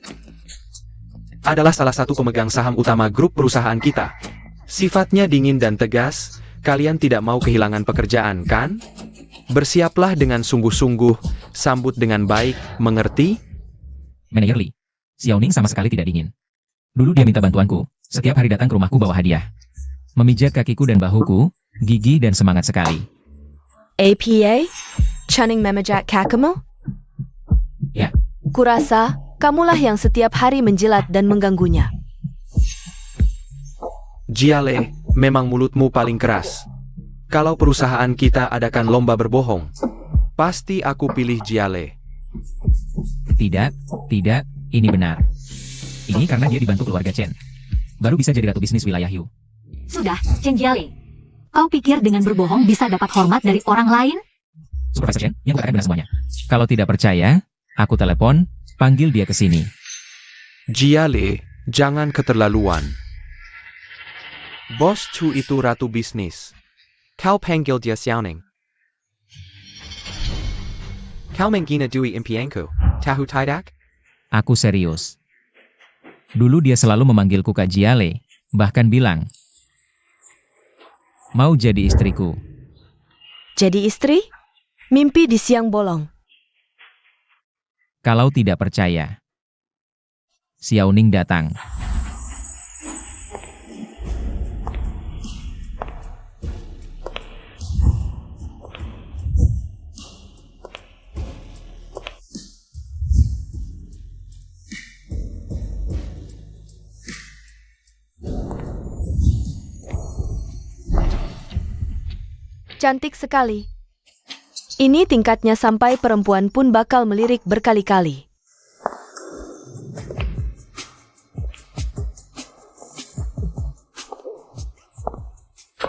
adalah salah satu pemegang saham utama grup perusahaan kita. Sifatnya dingin dan tegas, kalian tidak mau kehilangan pekerjaan, kan? Bersiaplah dengan sungguh-sungguh, sambut dengan baik, mengerti? Manajer Lee. Xiaoning sama sekali tidak dingin. Dulu dia minta bantuanku, setiap hari datang ke rumahku bawa hadiah. Memijat kakiku dan bahuku, gigih dan semangat sekali. APA? Chunning memejat kakimu? Ya. Kurasa, kamulah yang setiap hari menjilat dan mengganggunya. Jiale, memang mulutmu paling keras. Kalau perusahaan kita adakan lomba berbohong, pasti aku pilih Jiale. Tidak, ini benar. Ini karena dia dibantu keluarga Chen. Baru bisa jadi ratu bisnis wilayah Yu. Sudah, Chen Jiale. Kau pikir dengan berbohong bisa dapat hormat dari orang lain? Supervisor Chen, yang akan benar semuanya. Kalau tidak percaya, aku telepon, panggil dia ke sini. Jiale, jangan keterlaluan. Bos Chu itu ratu bisnis. Kau panggil dia Xiaoning. Kau menghina Dewi impianku, tahu tidak? Aku serius. Dulu dia selalu memanggilku Kak Jiale, bahkan bilang, mau jadi istriku. Jadi istri? Mimpi di siang bolong. Kalau tidak percaya. Xiaoning datang. Cantik sekali. Ini tingkatnya sampai perempuan pun bakal melirik berkali-kali.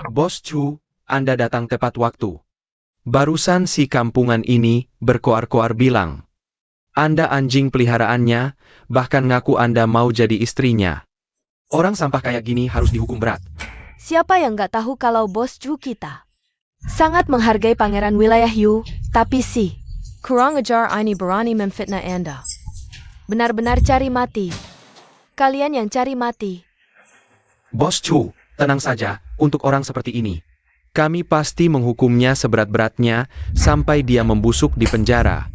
Bos Chu, Anda datang tepat waktu. Barusan si kampungan ini berkoar-koar bilang, Anda anjing peliharaannya, bahkan ngaku Anda mau jadi istrinya. Orang sampah kayak gini harus dihukum berat. Siapa yang nggak tahu kalau bos Chu kita sangat menghargai pangeran wilayah Yu, tapi kurang ajar ini berani memfitnah Anda. Benar-benar cari mati. Kalian yang cari mati. Bos Chu, tenang saja, untuk orang seperti ini. Kami pasti menghukumnya seberat-beratnya, sampai dia membusuk di penjara.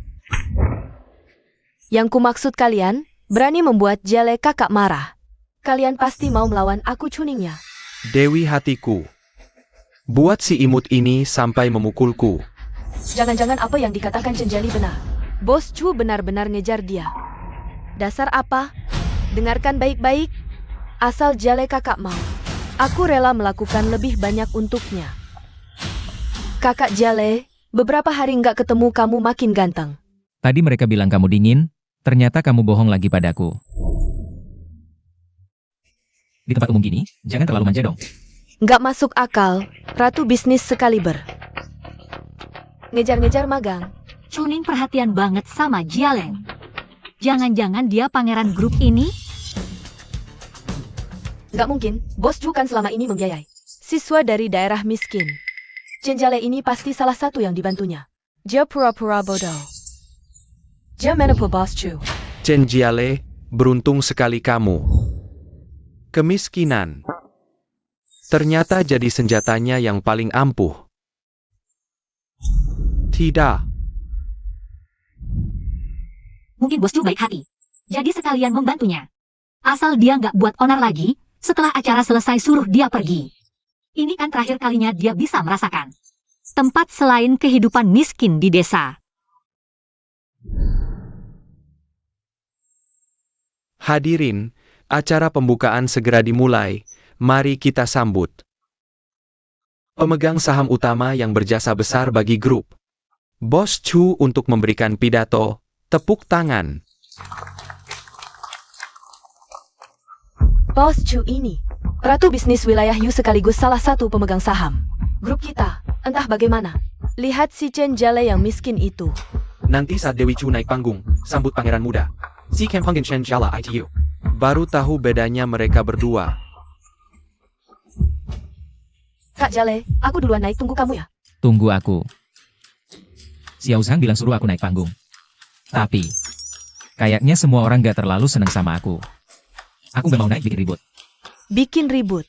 Yang kumaksud kalian, berani membuat Jale kakak marah. Kalian pasti mau melawan aku cuningnya. Dewi hatiku. Buat si imut ini sampai memukulku. Jangan-jangan apa yang dikatakan Chen Jali benar. Bos Chu benar-benar ngejar dia. Dasar apa? Dengarkan baik-baik. Asal Jale kakak mau, aku rela melakukan lebih banyak untuknya. Kakak Jale, Beberapa hari nggak ketemu kamu makin ganteng. Tadi mereka bilang kamu dingin, ternyata kamu bohong lagi padaku. Di tempat umum gini, jangan terlalu manja dong. Nggak masuk akal, ratu bisnis sekaliber. Ngejar-ngejar magang. Chuning perhatian banget sama Jialeng. Jangan-jangan dia pangeran grup ini? Nggak mungkin, Bos Ju kan selama ini membiayai siswa dari daerah miskin. Chen Jiale ini pasti salah satu yang dibantunya. Dia pura-pura bodoh. Dia menipu Bos Chu. Chen Jiale, beruntung sekali kamu. Kemiskinan ternyata jadi senjatanya yang paling ampuh. Tidak. Mungkin Bos Chu baik hati. Jadi sekalian membantunya. Asal dia nggak buat onar lagi, setelah acara selesai suruh dia pergi. Ini kan terakhir kalinya dia bisa merasakan tempat selain kehidupan miskin di desa. Hadirin, acara pembukaan segera dimulai. Mari kita sambut pemegang saham utama yang berjasa besar bagi grup, Bos Chu, untuk memberikan pidato. Tepuk tangan. Bos Chu ini, ratu bisnis wilayah Yu sekaligus salah satu pemegang saham grup kita. Entah bagaimana, lihat si Chen Jiale yang miskin itu. Nanti saat Dewi Chu naik panggung, sambut pangeran muda. Si Kem Pangin Chen Jala ITU. Baru tahu bedanya mereka berdua. Kak Jiale, aku duluan naik, tunggu kamu ya. Tunggu aku. Xiao Zhang bilang suruh aku naik panggung. Tapi, kayaknya semua orang gak terlalu senang sama aku. Aku gak mau naik bikin ribut. Bikin ribut.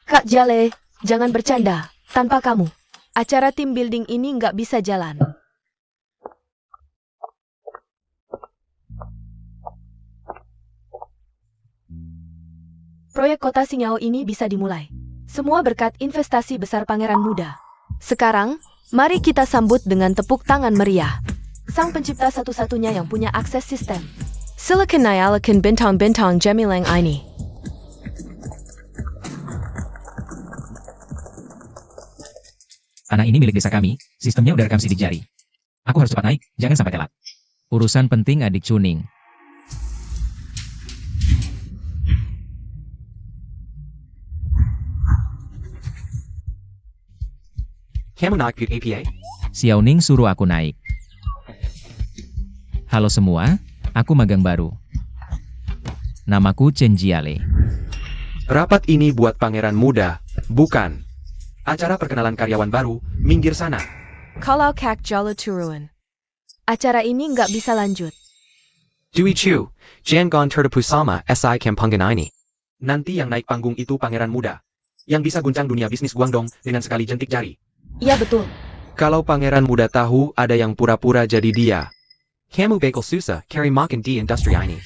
Kak Jiale, jangan bercanda. Tanpa kamu, acara team building ini nggak bisa jalan. Proyek kota Xingqiao ini bisa dimulai. Semua berkat investasi besar pangeran muda. Sekarang, mari kita sambut dengan tepuk tangan meriah sang pencipta satu-satunya yang punya akses sistem. Silicon Nyalakan Bintang-Bintang Gemilang ini. Tanah ini milik desa kami, sistemnya udah rekam sidik jari. Aku harus cepat naik, jangan sampai telat. Urusan penting adik Chuning. Kamu naik ke APA? Xiao Ning suruh aku naik. Halo semua, aku magang baru. Namaku Chen Jiale. Rapat ini buat pangeran muda, bukan acara perkenalan karyawan baru. Minggir sana. Kalau Kak Jalo turun, acara ini nggak bisa lanjut. Dui Chu, Jangan terpusama SI Kampungan ini. Nanti yang naik panggung itu pangeran muda, yang bisa guncang dunia bisnis Guangdong dengan sekali jentik jari. Iya betul. Kalau pangeran muda tahu ada yang pura-pura jadi dia, kamu bakal susah carry makan di industri ini.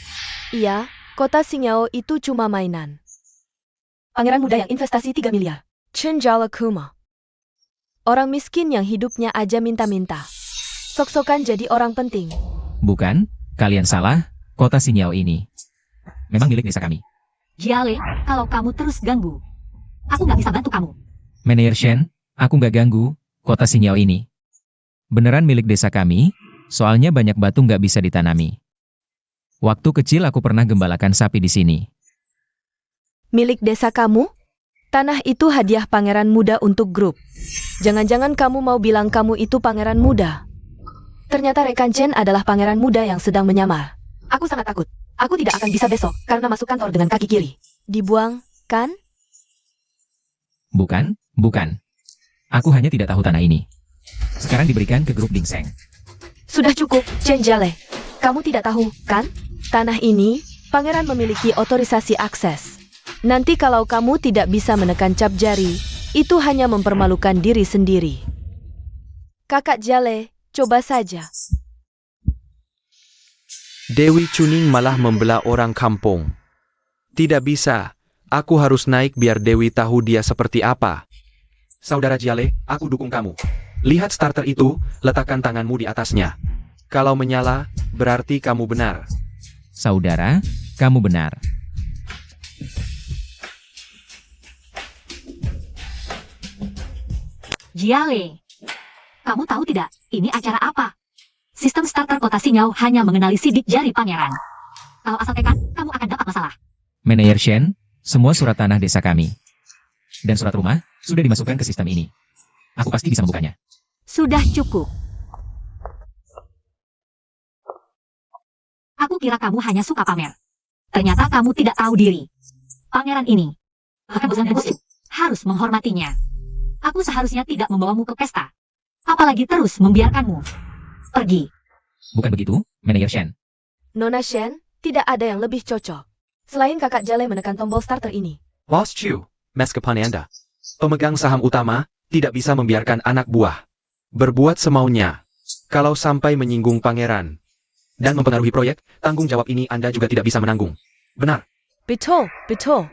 Iya, kota Xingqiao itu cuma mainan. Pangeran muda yang investasi 3 miliar. Chen Jala Kuma. Orang miskin yang hidupnya aja minta-minta. Sok-sokan jadi orang penting. Bukan, kalian salah, kota Xingqiao ini memang milik desa kami. Jiale, kalau kamu terus ganggu, aku nggak bisa bantu kamu. Manajer Shen, aku nggak ganggu, kota Xingqiao ini beneran milik desa kami, soalnya banyak batu nggak bisa ditanami. Waktu kecil aku pernah gembalakan sapi di sini. Milik desa kamu? Tanah itu hadiah pangeran muda untuk grup. Jangan-jangan kamu mau bilang kamu itu pangeran muda. Ternyata rekan Chen adalah pangeran muda yang sedang menyamar. Aku sangat takut. Aku tidak akan bisa besok karena masuk kantor dengan kaki kiri. Dibuang, kan? Bukan, bukan. Aku hanya tidak tahu tanah ini. Sekarang diberikan ke grup Dingseng. Sudah cukup, Chen Jiale. Kamu tidak tahu, kan? Tanah ini, pangeran memiliki otorisasi akses. Nanti kalau kamu tidak bisa menekan cap jari, itu hanya mempermalukan diri sendiri. Kakak Jiale, coba saja. Dewi Chuning malah membelah orang kampung. Tidak bisa, aku harus naik biar Dewi tahu dia seperti apa. Saudara Jiale, aku dukung kamu. Lihat starter itu, letakkan tanganmu di atasnya. Kalau menyala, berarti kamu benar. Saudara, kamu benar. Jiale, Kamu tahu tidak, ini acara apa? Sistem starter kota Sinyau hanya mengenali sidik jari pangeran. Kalau asal tekan, kamu akan dapat masalah. Manajer Shen, semua surat tanah desa kami dan surat rumah sudah dimasukkan ke sistem ini. Aku pasti bisa membukanya. Sudah cukup. Aku kira kamu hanya suka pamer. Ternyata kamu tidak tahu diri. Pangeran ini, bahkan bos dan bosku, harus menghormatinya. Aku seharusnya tidak membawamu ke pesta. Apalagi terus membiarkanmu pergi. Bukan begitu, Manajer Shen. Nona Shen, tidak ada yang lebih cocok. Selain kakak Jale menekan tombol starter ini. Boss Chu, Meskapan Anda. Pemegang saham utama tidak bisa membiarkan anak buah berbuat semaunya. Kalau sampai menyinggung pangeran dan mempengaruhi proyek, tanggung jawab ini Anda juga tidak bisa menanggung. Benar. Betul, betul.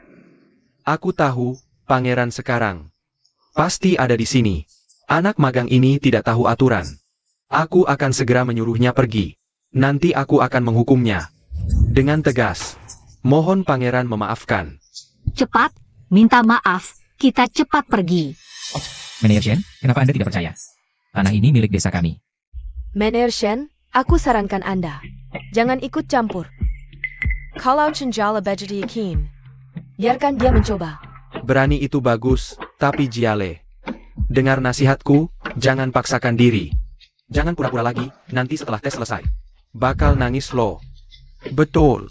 Aku tahu, pangeran sekarang pasti ada di sini. Anak magang ini tidak tahu aturan. Aku akan segera menyuruhnya pergi. Nanti aku akan menghukumnya dengan tegas. Mohon pangeran memaafkan. Cepat, minta maaf, kita cepat pergi. Manajer Shen, kenapa Anda tidak percaya? Tanah ini milik desa kami. Manajer Shen, aku sarankan Anda. Jangan ikut campur. Kalau Chenjala Bajadi yakin, biarkan dia mencoba. Berani itu bagus, tapi Jiale, dengar nasihatku, jangan paksakan diri. Jangan pura-pura lagi, nanti setelah tes selesai. Bakal nangis lo. Betul.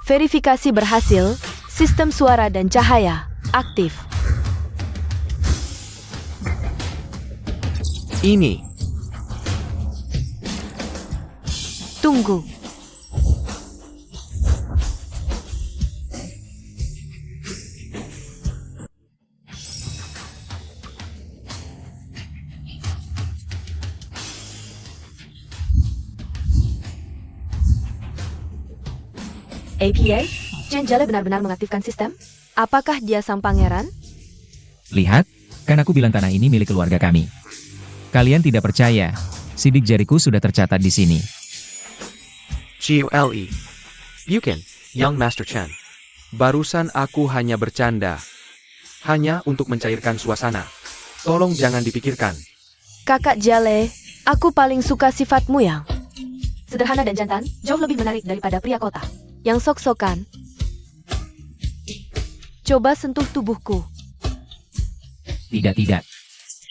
Verifikasi berhasil, sistem suara dan cahaya aktif. Ini. Tunggu. APA, Chenjala benar-benar mengaktifkan sistem? Apakah dia sang pangeran? Lihat, kan aku bilang tanah ini milik keluarga kami. Kalian tidak percaya, sidik jariku sudah tercatat di sini. GULE. Bukan, Young Master Chen. Barusan aku hanya bercanda. Hanya untuk mencairkan suasana. Tolong jangan dipikirkan. Kakak Jale, aku paling suka sifatmu yang sederhana dan jantan, jauh lebih menarik daripada pria kota. Yang sok-sokan. Coba sentuh tubuhku. Tidak.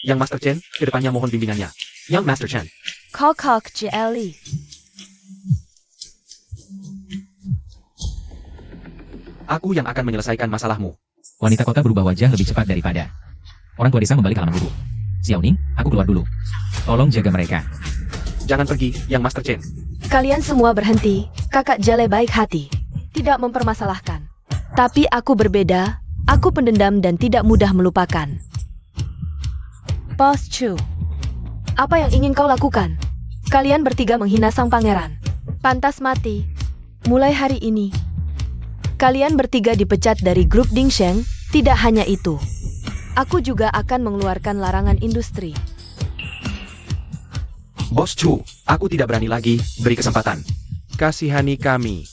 Yang Master Chen, kedepannya mohon bimbingannya. Young Master Chen. Kok Jeli. Aku yang akan menyelesaikan masalahmu. Wanita kota berubah wajah lebih cepat daripada orang tua desa membalik halaman guru. Xiaoning, aku keluar dulu. Tolong jaga mereka. Jangan pergi, Yang Master Chen. Kalian semua berhenti. Kakak Jale baik hati. Tidak mempermasalahkan. Tapi aku berbeda. Aku pendendam dan tidak mudah melupakan. Boss Chu, apa yang ingin kau lakukan? Kalian bertiga menghina sang pangeran. Pantas mati. Mulai hari ini, kalian bertiga dipecat dari grup Dingsheng. Tidak hanya itu, aku juga akan mengeluarkan larangan industri. Bos Chu, aku tidak berani lagi, beri kesempatan. Kasihani kami.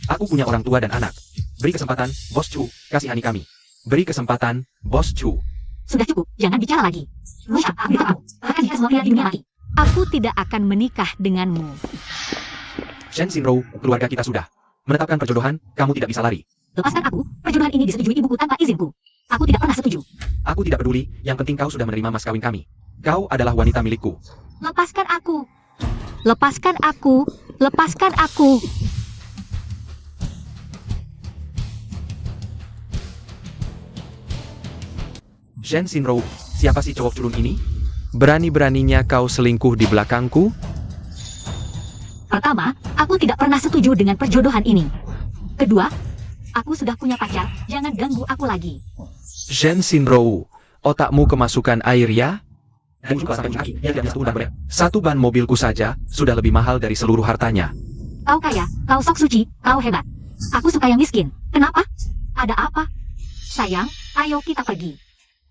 Aku punya orang tua dan anak. Beri kesempatan, Bos Chu, kasihani kami. Beri kesempatan, Bos Chu. Sudah cukup, jangan bicara lagi. Rusak, aku beritahu, akan jika semua pria di dunia mati. Aku tidak akan menikah denganmu. Shen Xinrou, keluarga kita sudah menetapkan perjodohan, kamu tidak bisa lari. Lepaskan aku, perjodohan ini disetujui ibuku tanpa izinku. Aku tidak pernah setuju. Aku tidak peduli, yang penting kau sudah menerima mas kawin kami. Kau adalah wanita milikku. Lepaskan aku. Lepaskan aku. Lepaskan aku. Shen Xinrou, siapa si cowok culun ini? Berani-beraninya kau selingkuh di belakangku? Pertama, aku tidak pernah setuju dengan perjodohan ini. Kedua, aku sudah punya pacar, jangan ganggu aku lagi. Shen Xinrou, otakmu kemasukan air ya? Dan juga sampai kaki, dia tidak bisa berat. Satu ban mobilku saja, sudah lebih mahal dari seluruh hartanya. Kau kaya, kau sok suci, kau hebat. Aku suka yang miskin. Kenapa? Ada apa? Sayang, ayo kita pergi.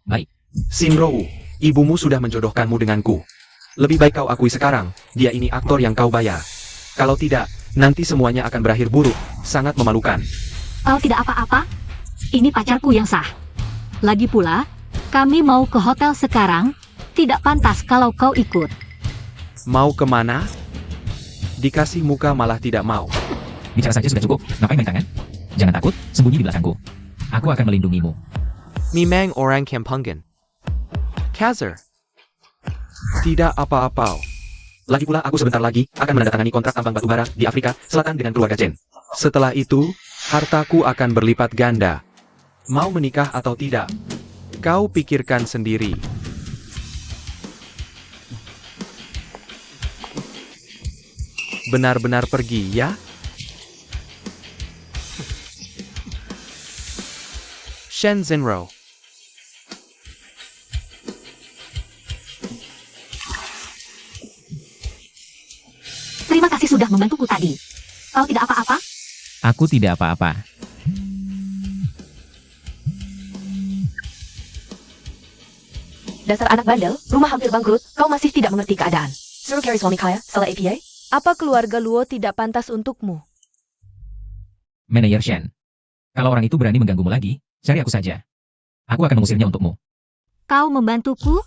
Baik. Xinrou, ibumu sudah menjodohkanmu denganku. Lebih baik kau akui sekarang, dia ini aktor yang kau bayar. Kalau tidak, Nanti semuanya akan berakhir buruk, sangat memalukan. Kau tidak apa-apa? Ini pacarku yang sah. Lagi pula, kami mau ke hotel sekarang. Tidak pantas kalau kau ikut. Mau kemana? Dikasih muka malah tidak mau. Bicara saja sudah cukup, ngapain main tangan? Jangan takut, sembunyi di belakangku. Aku akan melindungimu. Mimang orang Kampungan. Kazar. Tidak apa-apa. Lagi pula aku sebentar lagi akan menandatangani kontrak tambang batubara di Afrika Selatan dengan keluarga Chen. Setelah itu, hartaku akan berlipat ganda. Mau menikah atau tidak? Kau pikirkan sendiri. Benar-benar pergi, ya? Shen Zinro. Terima kasih sudah membantuku tadi. Kau tidak apa-apa? Aku tidak apa-apa. Dasar anak bandel, rumah hampir bangkrut, kau masih tidak mengerti keadaan. Suruh cari suami kaya, salah APA? Apa keluarga Luo tidak pantas untukmu? Manajer Shen. Kalau orang itu berani mengganggumu lagi, cari aku saja. Aku akan mengusirnya untukmu. Kau membantuku?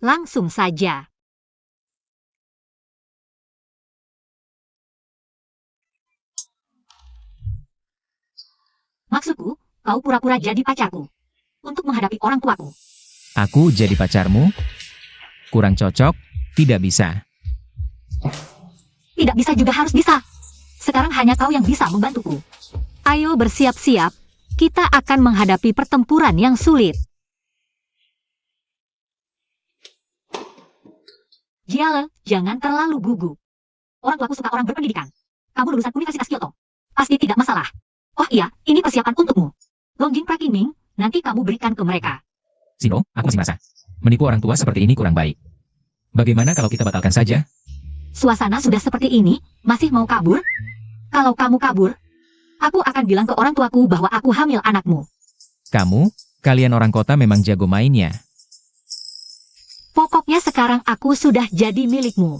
Langsung saja. Maksudku, kau pura-pura jadi pacarku. Untuk menghadapi orang tuaku. Aku jadi pacarmu? Kurang cocok? Tidak bisa. Tidak bisa juga harus bisa. Sekarang hanya kau yang bisa membantuku. Ayo bersiap-siap. Kita akan menghadapi pertempuran yang sulit. Jiale, jangan terlalu gugup. Orang tuaku suka orang berpendidikan. Kamu lulusan Universitas Kyoto. Pasti tidak masalah. Oh iya, ini persiapan untukmu. Longjing Prakining, nanti kamu berikan ke mereka. Sino, aku masih merasa. Menipu orang tua seperti ini kurang baik. Bagaimana kalau kita batalkan saja? Suasana sudah seperti ini, masih mau kabur? Kalau kamu kabur, aku akan bilang ke orang tuaku bahwa aku hamil anakmu. Kalian orang kota memang jago mainnya. Pokoknya sekarang aku sudah jadi milikmu.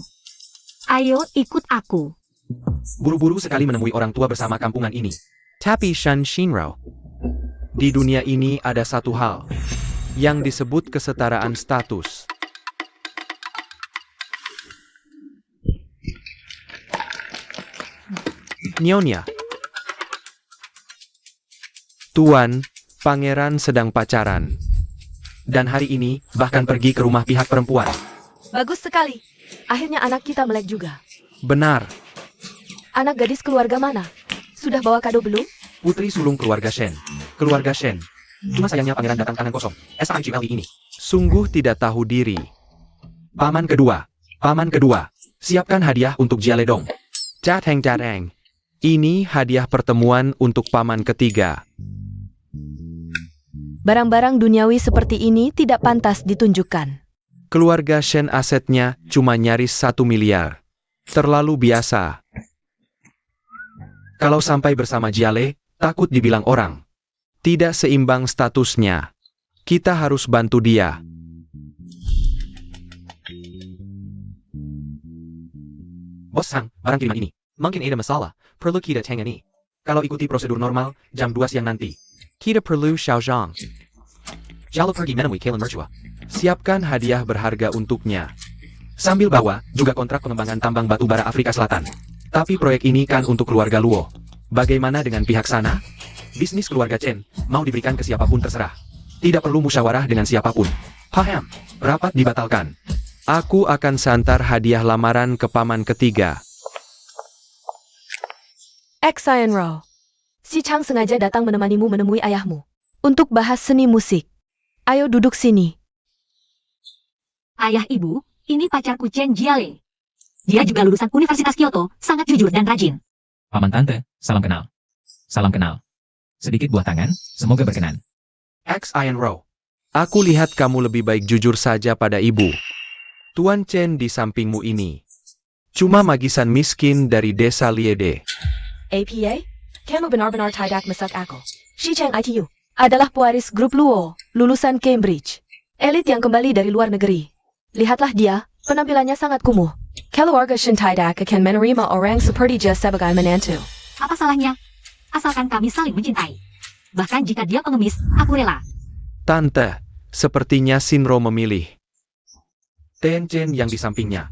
Ayo ikut aku. Buru-buru sekali menemui orang tua bersama kampungan ini. Tapi Shen Shinro. Di dunia ini ada satu hal yang disebut kesetaraan status. Nyonya. Tuan, pangeran sedang pacaran. Dan hari ini, bahkan pergi ke rumah pihak perempuan. Bagus sekali. Akhirnya anak kita melek juga. Benar, Anak gadis keluarga mana? Sudah bawa kado belum? putri sulung keluarga Shen. Keluarga Shen. Cuma sayangnya pangeran datang tangan kosong. SIGLE ini. Sungguh tidak tahu diri. Paman kedua. Siapkan hadiah untuk Jialedong. Datang. Ini hadiah pertemuan untuk paman ketiga. Barang-barang duniawi seperti ini tidak pantas ditunjukkan. Keluarga Shen asetnya cuma nyaris 1 miliar. Terlalu biasa. Kalau sampai bersama Jiale, takut dibilang orang. Tidak seimbang statusnya. Kita harus bantu dia. Bos Sang, barang kiriman ini. Mungkin ada masalah. Perlu kita tangani. Kalau ikuti prosedur normal, jam 2 siang nanti. Kita perlu Xiaozhang. Jalo pergi menemui Kalen Mercua. Siapkan hadiah berharga untuknya. Sambil bawa juga kontrak pengembangan tambang batu bara Afrika Selatan. Tapi proyek ini kan untuk keluarga Luo. Bagaimana dengan pihak sana? Bisnis keluarga Chen mau diberikan ke siapapun terserah. Tidak perlu musyawarah dengan siapapun. Paham? Rapat dibatalkan. Aku akan santar hadiah lamaran ke paman ketiga. Xian Rao. Si Chang sengaja datang menemanimu menemui ayahmu. Untuk bahas seni musik. Ayo duduk sini. Ayah ibu, ini pacarku Chen Jiale. Dia juga lulusan Universitas Kyoto, sangat jujur dan rajin. Paman tante, salam kenal. Salam kenal. Sedikit buah tangan, semoga berkenan. Xian Rao. Aku lihat kamu lebih baik jujur saja pada ibu. Tuan Chen di sampingmu ini. Cuma magisan miskin dari desa Liede. APA? Kamu benar-benar tidak masak aku. Si Chang ITU adalah pewaris grup Luo, lulusan Cambridge. Elit yang kembali dari luar negeri. Lihatlah dia, Penampilannya sangat kumuh. Keluarga Shen tidak akan menerima orang seperti dia sebagai menantu. Apa salahnya? Asalkan kami saling mencintai. Bahkan jika dia pengemis, aku rela. Tante, sepertinya Shinro memilih Tenjen yang di sampingnya.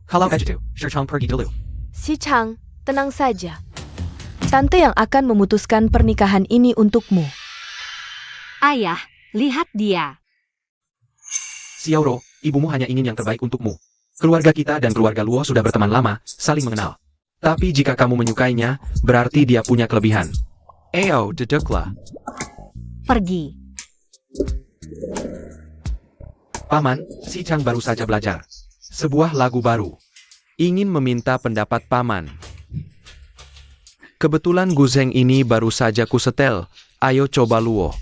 Kalau begitu, Chang pergi dulu. Si Chang, tenang saja. Tante yang akan memutuskan pernikahan ini untukmu. Ayah, lihat dia. Xiaoro, ibumu hanya ingin yang terbaik untukmu. Keluarga kita dan keluarga Luo sudah berteman lama, saling mengenal. Tapi jika kamu menyukainya, berarti dia punya kelebihan. Ayo, duduklah. Pergi. Paman, si Chang baru saja belajar sebuah lagu baru. Ingin meminta pendapat Paman. Kebetulan Guzheng ini baru saja kusetel. Ayo coba Luo.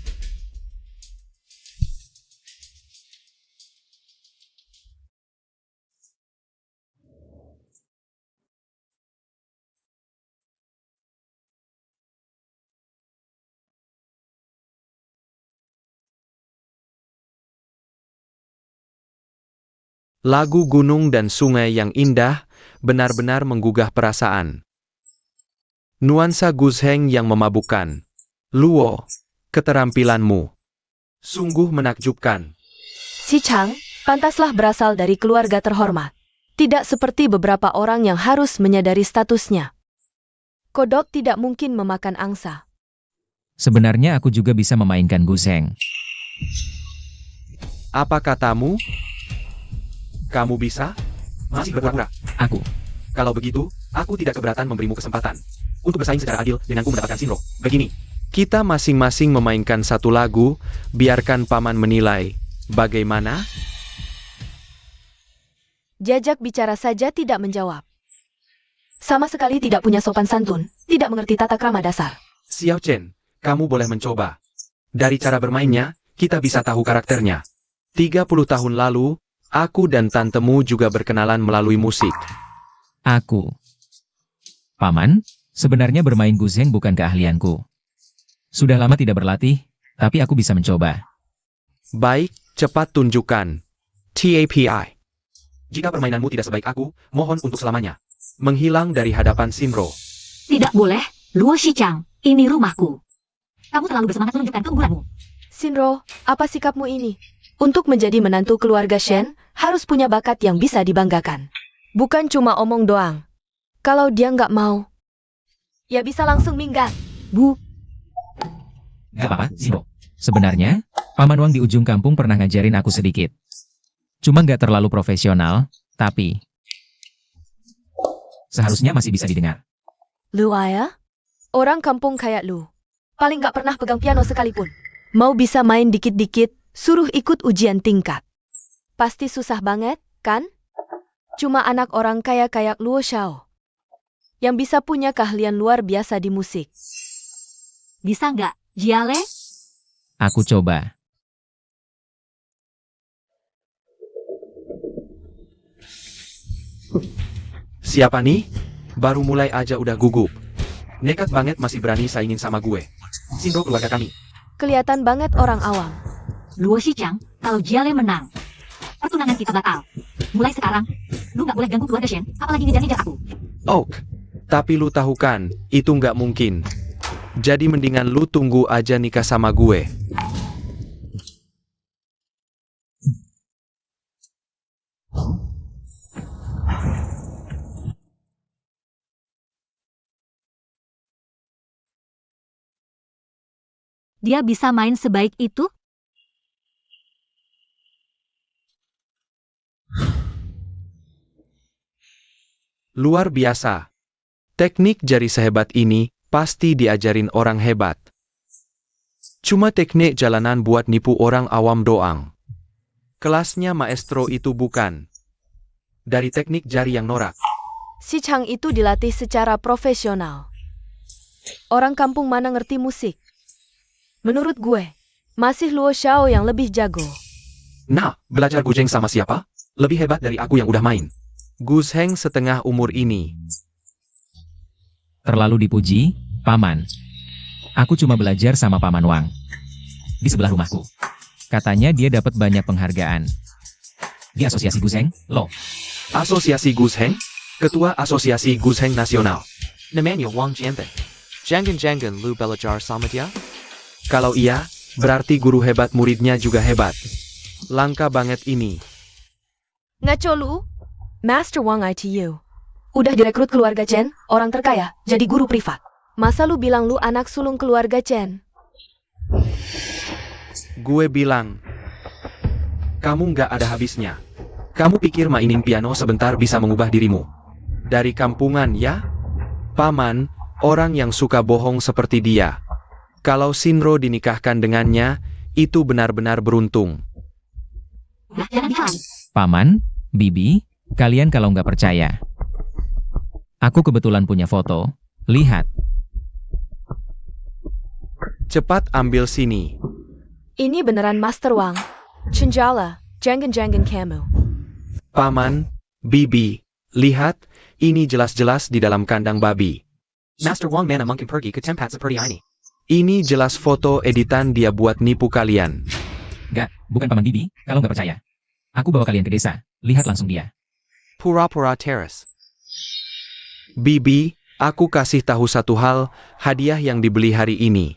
Lagu gunung dan sungai yang indah, benar-benar menggugah perasaan. Nuansa Guzheng yang memabukkan. Luo, keterampilanmu sungguh menakjubkan. Si Chang, pantaslah berasal dari keluarga terhormat. Tidak seperti beberapa orang yang harus menyadari statusnya. Kodok tidak mungkin memakan angsa. Sebenarnya aku juga bisa memainkan Guzheng. Apa katamu? Kamu bisa? Masih berpura-pura. Aku. Kalau begitu, aku tidak keberatan memberimu kesempatan untuk bersaing secara adil denganku mendapatkan Shinro. Begini, kita masing-masing memainkan satu lagu, biarkan Paman menilai. Bagaimana? Jajak bicara saja tidak menjawab. Sama sekali tidak punya sopan santun, tidak mengerti tata krama dasar. Xiao Chen, kamu boleh mencoba. Dari cara bermainnya, kita bisa tahu karakternya. 30 tahun lalu, aku dan tantemu juga berkenalan melalui musik. Aku. Paman, sebenarnya bermain Guzheng bukan keahlianku. Sudah lama tidak berlatih, tapi aku bisa mencoba. Baik, cepat tunjukkan. TAPI. Jika permainanmu tidak sebaik aku, mohon untuk selamanya. Menghilang dari hadapan Shinro. Tidak boleh, Luo Shichang, ini rumahku. Kamu terlalu bersemangat menunjukkan keunggulanmu. Shinro, apa sikapmu ini? Untuk menjadi menantu keluarga Shen, harus punya bakat yang bisa dibanggakan. Bukan cuma omong doang. Kalau dia nggak mau, ya bisa langsung minggat. Bu, Gak apa-apa, Shinro. Sebenarnya, Paman Wang di ujung kampung pernah ngajarin aku sedikit. Cuma nggak terlalu profesional, tapi seharusnya masih bisa didengar. Lu ya? Orang kampung kayak lu. Paling nggak pernah pegang piano sekalipun. Mau bisa main dikit-dikit, suruh ikut ujian tingkat. Pasti susah banget, kan? Cuma anak orang kaya kayak Luo Xiao yang bisa punya keahlian luar biasa di musik. bisa nggak, Jiale? Aku coba. Siapa nih? Baru mulai aja udah gugup. Nekat banget masih berani saingin sama gue. Shinro keluarga kami. Kelihatan banget orang awam. Luo Shichang, kalau Jiale menang, pertunangan kita batal. Mulai sekarang, lu nggak boleh ganggu keluarga Shen, apalagi ngejar-ngejar aku. Oak, tapi lu tahu kan, itu nggak mungkin. Jadi mendingan lu tunggu aja nikah sama gue. Dia bisa main sebaik itu? Luar biasa. Teknik jari sehebat ini pasti diajarin orang hebat. Cuma teknik jalanan buat nipu orang awam doang. Kelasnya maestro itu bukan. Dari teknik jari yang norak. Si Chang itu dilatih secara profesional. Orang kampung mana ngerti musik? Menurut gue, masih Luo Xiao yang lebih jago. Nah, belajar Guzheng sama siapa? Lebih hebat dari aku yang udah main. Guzheng setengah umur ini. Terlalu dipuji, Paman. Aku cuma belajar sama Paman Wang. Di sebelah rumahku. Katanya dia dapat banyak penghargaan. di Asosiasi Gusheng, lo. Asosiasi Gusheng? Ketua Asosiasi Gusheng Nasional. Namanya Wang Jianben. Jangan lu belajar sama dia? Kalau iya, berarti guru hebat muridnya juga hebat. Langka banget ini. Ngaco lu? Master Wang ITU. Udah direkrut keluarga Chen, orang terkaya, jadi guru privat. Masa lu bilang lu anak sulung keluarga Chen? Gue bilang, kamu nggak ada habisnya. Kamu pikir mainin piano sebentar bisa mengubah dirimu? Dari kampungan ya? Paman, orang yang suka bohong seperti dia. Kalau Shinro dinikahkan dengannya, itu benar-benar beruntung. Udah, jangan dihalangi. Paman, Bibi, kalian kalau nggak percaya. Aku kebetulan punya foto, lihat. Cepat ambil sini. Ini beneran Master Wang. Cenjala, jangan kamu. Paman, Bibi, lihat, ini jelas-jelas di dalam kandang babi. Master Wang mana mungkin pergi ke tempat seperti ini. Ini jelas foto editan dia buat nipu kalian. Nggak, bukan Paman Bibi, kalau nggak percaya. Aku bawa kalian ke desa, lihat langsung dia. Pura-pura teras. Bibi, aku kasih tahu satu hal, hadiah yang dibeli hari ini.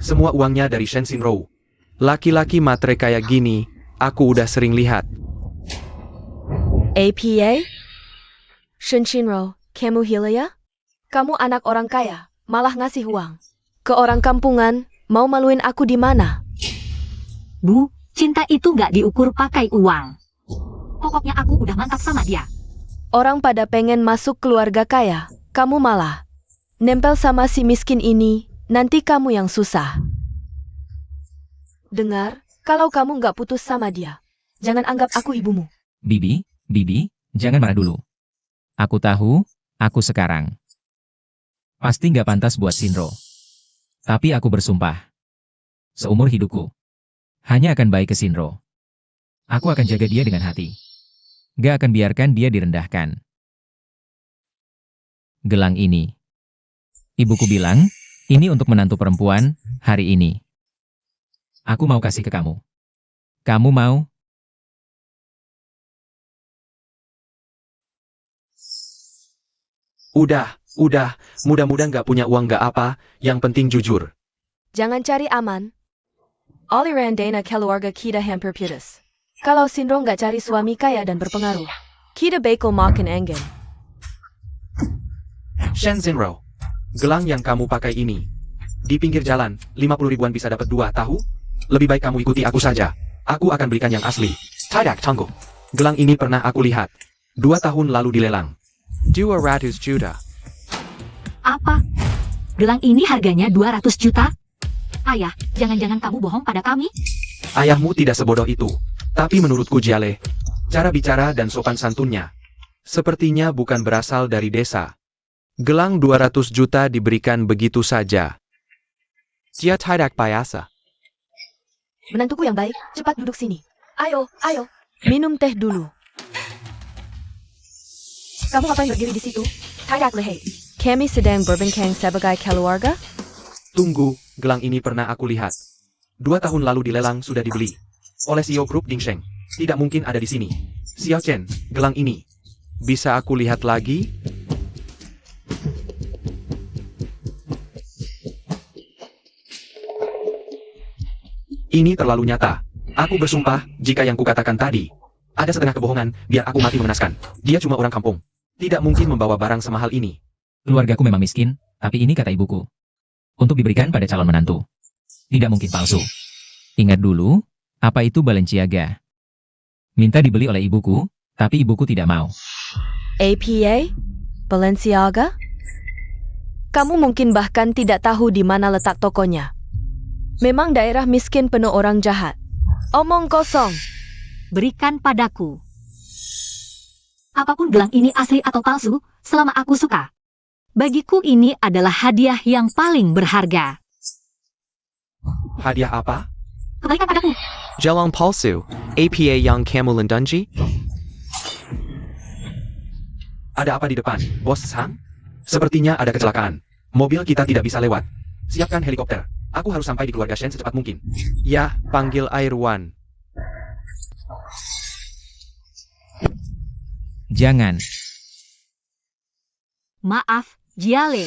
Semua uangnya dari Shen Shinro. Laki-laki matre kayak gini, aku udah sering lihat. APA? Shen Shinro, kamu gila ya? Kamu anak orang kaya, malah ngasih uang. Ke orang kampungan, mau maluin aku di mana? Bu, cinta itu nggak diukur pakai uang. Pokoknya aku udah mantap sama dia. Orang pada pengen masuk keluarga kaya, kamu malah nempel sama si miskin ini, nanti kamu yang susah. Dengar, kalau kamu nggak putus sama dia, jangan anggap aku ibumu. Bibi, jangan marah dulu. Aku tahu, aku sekarang pasti nggak pantas buat Shinro. Tapi aku bersumpah, seumur hidupku, hanya akan baik ke Shinro. Aku akan jaga dia dengan hati. Gak akan biarkan dia direndahkan. Gelang ini. Ibuku bilang, ini untuk menantu perempuan, hari ini. Aku mau kasih ke kamu. Kamu mau? Udah, mudah-mudah nggak punya uang nggak apa, yang penting jujur. Jangan cari aman. Aliran dana keluarga kita hampir putus. Kalau Shinro nggak cari suami kaya dan berpengaruh, kita bakal makin enggan. Shen Shinro, gelang yang kamu pakai ini. Di pinggir jalan, 50 ribuan bisa dapat 2 tahu? Lebih baik kamu ikuti aku saja. Aku akan berikan yang asli. Tidak tunggu. Gelang ini pernah aku lihat. 2 tahun lalu dilelang. 200 juta. Apa? Gelang ini harganya 200 juta? Ayah, jangan-jangan kamu bohong pada kami? Ayahmu tidak sebodoh itu. Tapi menurutku Jiale, cara bicara dan sopan santunnya, sepertinya bukan berasal dari desa. Gelang 200 juta diberikan begitu saja. Dia tidak biasa. Menantuku yang baik, cepat duduk sini. Ayo. Minum teh dulu. Kamu ngapain berdiri di situ? Tidak lehai. Kami sedang berbincang sebagai keluarga? Tunggu, gelang ini pernah aku lihat. 2 tahun lalu dilelang sudah dibeli oleh CEO Grup Dingsheng. Tidak mungkin ada di sini. Xiao Chen, gelang ini. Bisa aku lihat lagi? Ini terlalu nyata. Aku bersumpah, jika yang kukatakan tadi ada setengah kebohongan, biar aku mati mengenaskan. Dia cuma orang kampung. Tidak mungkin membawa barang semahal ini. Keluargaku memang miskin, tapi ini kata ibuku. Untuk diberikan pada calon menantu. Tidak mungkin palsu. Ingat dulu, apa itu Balenciaga? Minta dibeli oleh ibuku, tapi ibuku tidak mau. APA? Balenciaga? Kamu mungkin bahkan tidak tahu di mana letak tokonya. Memang daerah miskin penuh orang jahat. Omong kosong. Berikan padaku. Apapun gelang ini asli atau palsu, selama aku suka. Bagiku ini adalah hadiah yang paling berharga. Hadiah apa? Kembalikan padaku. Gelang palsu. APA yang kamu lindungi? Ada apa di depan, Bos Sang? Sepertinya ada kecelakaan. Mobil kita tidak bisa lewat. Siapkan helikopter. Aku harus sampai di keluarga Shen secepat mungkin. Ya, panggil Air One. Jangan. Maaf, Jiale.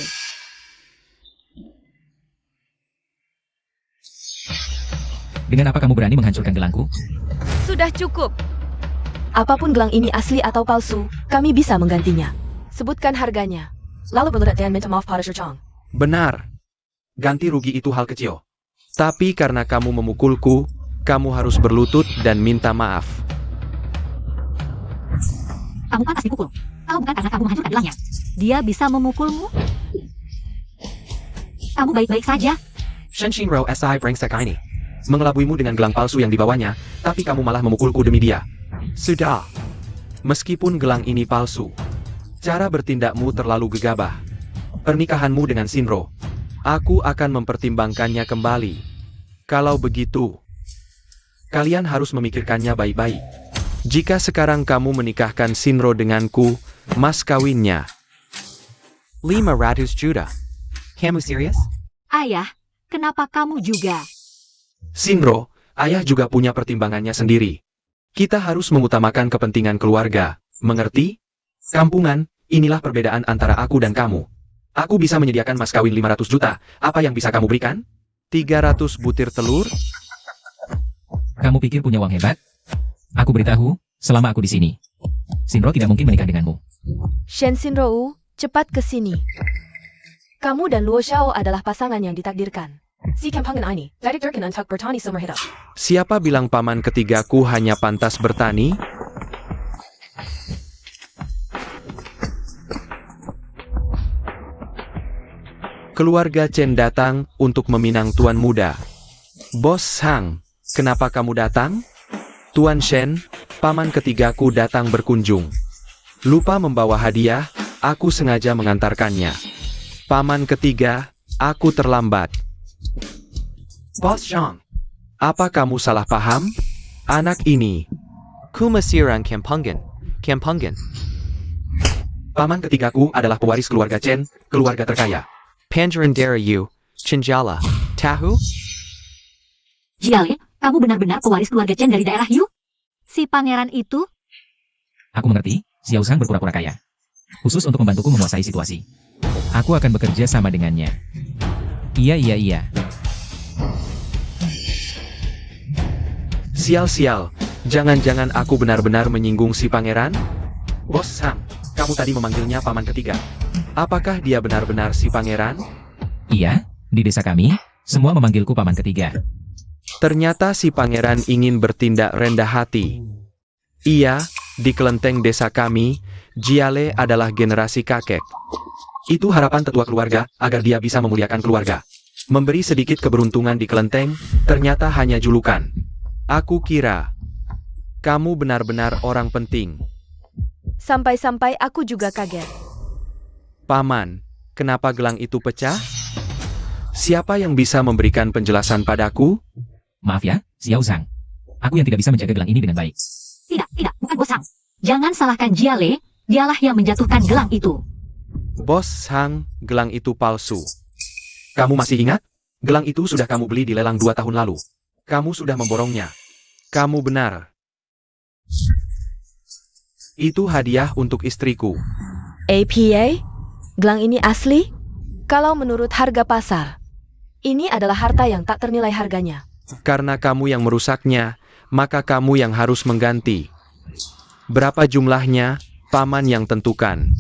Dengan apa kamu berani menghancurkan gelangku? Sudah cukup. Apapun gelang ini asli atau palsu, kami bisa menggantinya. Sebutkan harganya. Lalu berledak dan minta maaf pada Chong. Benar. Ganti rugi itu hal kecil. Tapi karena kamu memukulku, kamu harus berlutut dan minta maaf. Kamu pantas dipukul. Kalau bukan karena kamu menghancurkan gelangnya. Dia bisa memukulmu? Kamu baik-baik saja? Shen Shinro SI brengsek ini. Mengelabuimu dengan gelang palsu yang dibawanya, tapi kamu malah memukulku demi dia. Sudah. Meskipun gelang ini palsu, cara bertindakmu terlalu gegabah. Pernikahanmu dengan Shinro, aku akan mempertimbangkannya kembali. Kalau begitu, kalian harus memikirkannya baik-baik. Jika sekarang kamu menikahkan Shinro denganku, mas kawinnya 500 juta. Kamu serius? Ayah, kenapa kamu juga? Shinro, ayah juga punya pertimbangannya sendiri. Kita harus mengutamakan kepentingan keluarga, mengerti? Kampungan, inilah perbedaan antara aku dan kamu. Aku bisa menyediakan mas kawin 500 juta, apa yang bisa kamu berikan? 300 butir telur? Kamu pikir punya uang hebat? Aku beritahu, selama aku di sini, Shinro tidak mungkin menikah denganmu. Shen Shinro, cepat ke sini. Kamu dan Luo Xiao adalah pasangan yang ditakdirkan. Si kampangan ini, dari Durkin untuk bertani seumur hidup. Siapa bilang paman ketigaku hanya pantas bertani? Keluarga Chen datang untuk meminang tuan muda. Bos Hang, kenapa kamu datang? Tuan Shen, paman ketigaku datang berkunjung. Lupa membawa hadiah, aku sengaja mengantarkannya. Paman ketiga, aku terlambat. Bos Zhang, apa kamu salah paham? Anak ini, Kumasirang Kampungan. Kampungan. paman ketigaku adalah pewaris keluarga Chen, keluarga terkaya. Panjarandara Yu. Chinjala. Tahu? Jiale, kamu benar-benar pewaris keluarga Chen dari daerah Yu? Si pangeran itu? Aku mengerti, Xiao Zhang berpura-pura kaya. Khusus untuk membantuku menguasai situasi. Aku akan bekerja sama dengannya. Iya. Sial, jangan-jangan aku benar-benar menyinggung si pangeran? Bos Sam, kamu tadi memanggilnya paman ketiga. Apakah dia benar-benar si pangeran? Iya, di desa kami, semua memanggilku paman ketiga. Ternyata si pangeran ingin bertindak rendah hati. Iya, di kelenteng desa kami, Jiale adalah generasi kakek. Itu harapan tetua keluarga, agar dia bisa memuliakan keluarga. Memberi sedikit keberuntungan di kelenteng, ternyata hanya julukan. Aku kira, kamu benar-benar orang penting. Sampai-sampai aku juga kaget. Paman, kenapa gelang itu pecah? Siapa yang bisa memberikan penjelasan padaku? Maaf ya, Xiao Zhang. Aku yang tidak bisa menjaga gelang ini dengan baik. Tidak, bukan Bosang. Jangan salahkan Jiale, dialah yang menjatuhkan gelang itu. Bos Hang, gelang itu palsu. Kamu masih ingat? Gelang itu sudah kamu beli di lelang 2 tahun lalu. Kamu sudah memborongnya. Kamu benar. Itu hadiah untuk istriku. APA? Gelang ini asli? Kalau menurut harga pasar, ini adalah harta yang tak ternilai harganya. Karena kamu yang merusaknya, maka kamu yang harus mengganti. Berapa jumlahnya, paman yang tentukan.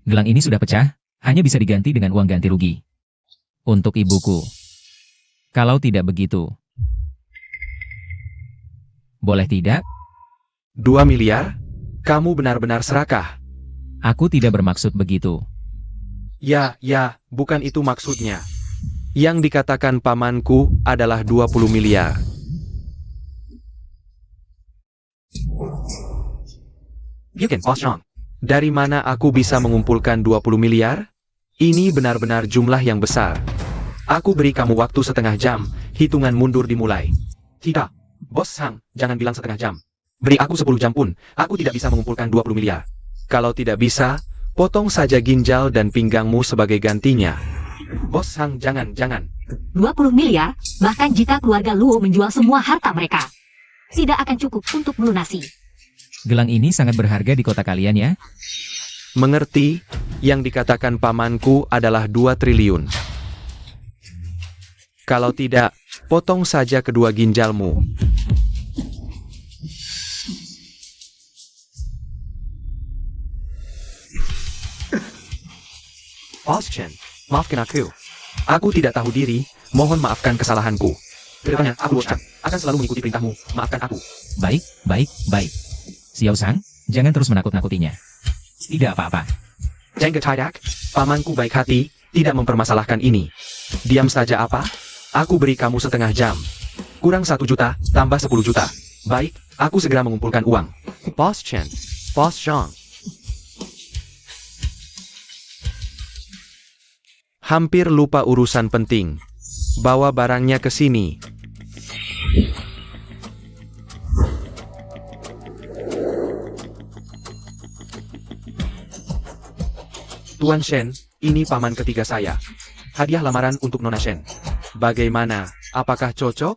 Gelang ini sudah pecah, hanya bisa diganti dengan uang ganti rugi. Untuk ibuku. Kalau tidak begitu. Boleh tidak? 2 miliar? Kamu benar-benar serakah. Aku tidak bermaksud begitu. Ya, bukan itu maksudnya. Yang dikatakan pamanku adalah 20 miliar. Yukin, Bos Zhang. Dari mana aku bisa mengumpulkan 20 miliar? Ini benar-benar jumlah yang besar. Aku beri kamu waktu setengah jam, hitungan mundur dimulai. Tidak, Bos Zhang, jangan bilang setengah jam. Beri aku 10 jam pun, aku tidak bisa mengumpulkan 20 miliar. Kalau tidak bisa, potong saja ginjal dan pinggangmu sebagai gantinya. Bos Zhang, jangan. 20 miliar, bahkan jika keluarga Luo menjual semua harta mereka, tidak akan cukup untuk melunasi. Gelang ini sangat berharga di kota kalian ya. Mengerti, yang dikatakan pamanku adalah 2 triliun. Kalau tidak, potong saja kedua ginjalmu. Boss Chen, maafkan aku. Aku tidak tahu diri, mohon maafkan kesalahanku. Kedepannya, aku akan selalu mengikuti perintahmu, maafkan aku. Baik, baik, baik. Xiao Sang, jangan terus menakut-nakutinya. Tidak apa-apa. Jengge Tidak, pamanku baik hati, tidak mempermasalahkan ini. Diam saja apa? Aku beri kamu setengah jam. Kurang 1 juta, tambah 10 juta. Baik, aku segera mengumpulkan uang. Boss Chen. Boss Zhang. Hampir lupa urusan penting. Bawa barangnya ke sini. Tuan Shen, ini paman ketiga saya. Hadiah lamaran untuk Nona Shen. Bagaimana? Apakah cocok?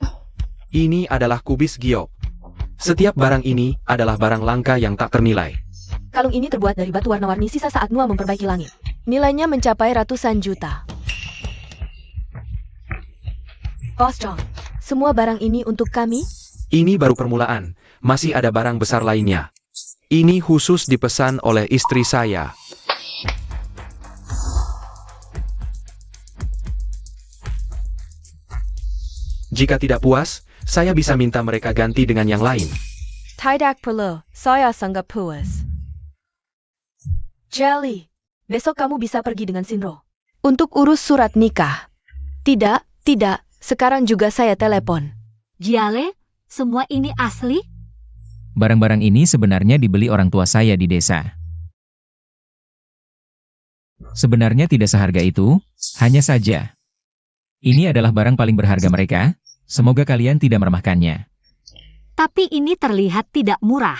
Ini adalah kubis giok. Setiap barang ini adalah barang langka yang tak ternilai. Kalung ini terbuat dari batu warna-warni sisa saat Mua memperbaiki langit. Nilainya mencapai ratusan juta. Boss Zhang, semua barang ini untuk kami? Ini baru permulaan. Masih ada barang besar lainnya. Ini khusus dipesan oleh istri saya. Jika tidak puas, saya bisa minta mereka ganti dengan yang lain. Tidak perlu, saya sangat puas. Jelly, besok kamu bisa pergi dengan Shinro. Untuk urus surat nikah. Tidak, sekarang juga saya telepon. Jiale, semua ini asli? Barang-barang ini sebenarnya dibeli orang tua saya di desa. Sebenarnya tidak seharga itu, hanya saja. Ini adalah barang paling berharga mereka, semoga kalian tidak meremehkannya. Tapi ini terlihat tidak murah.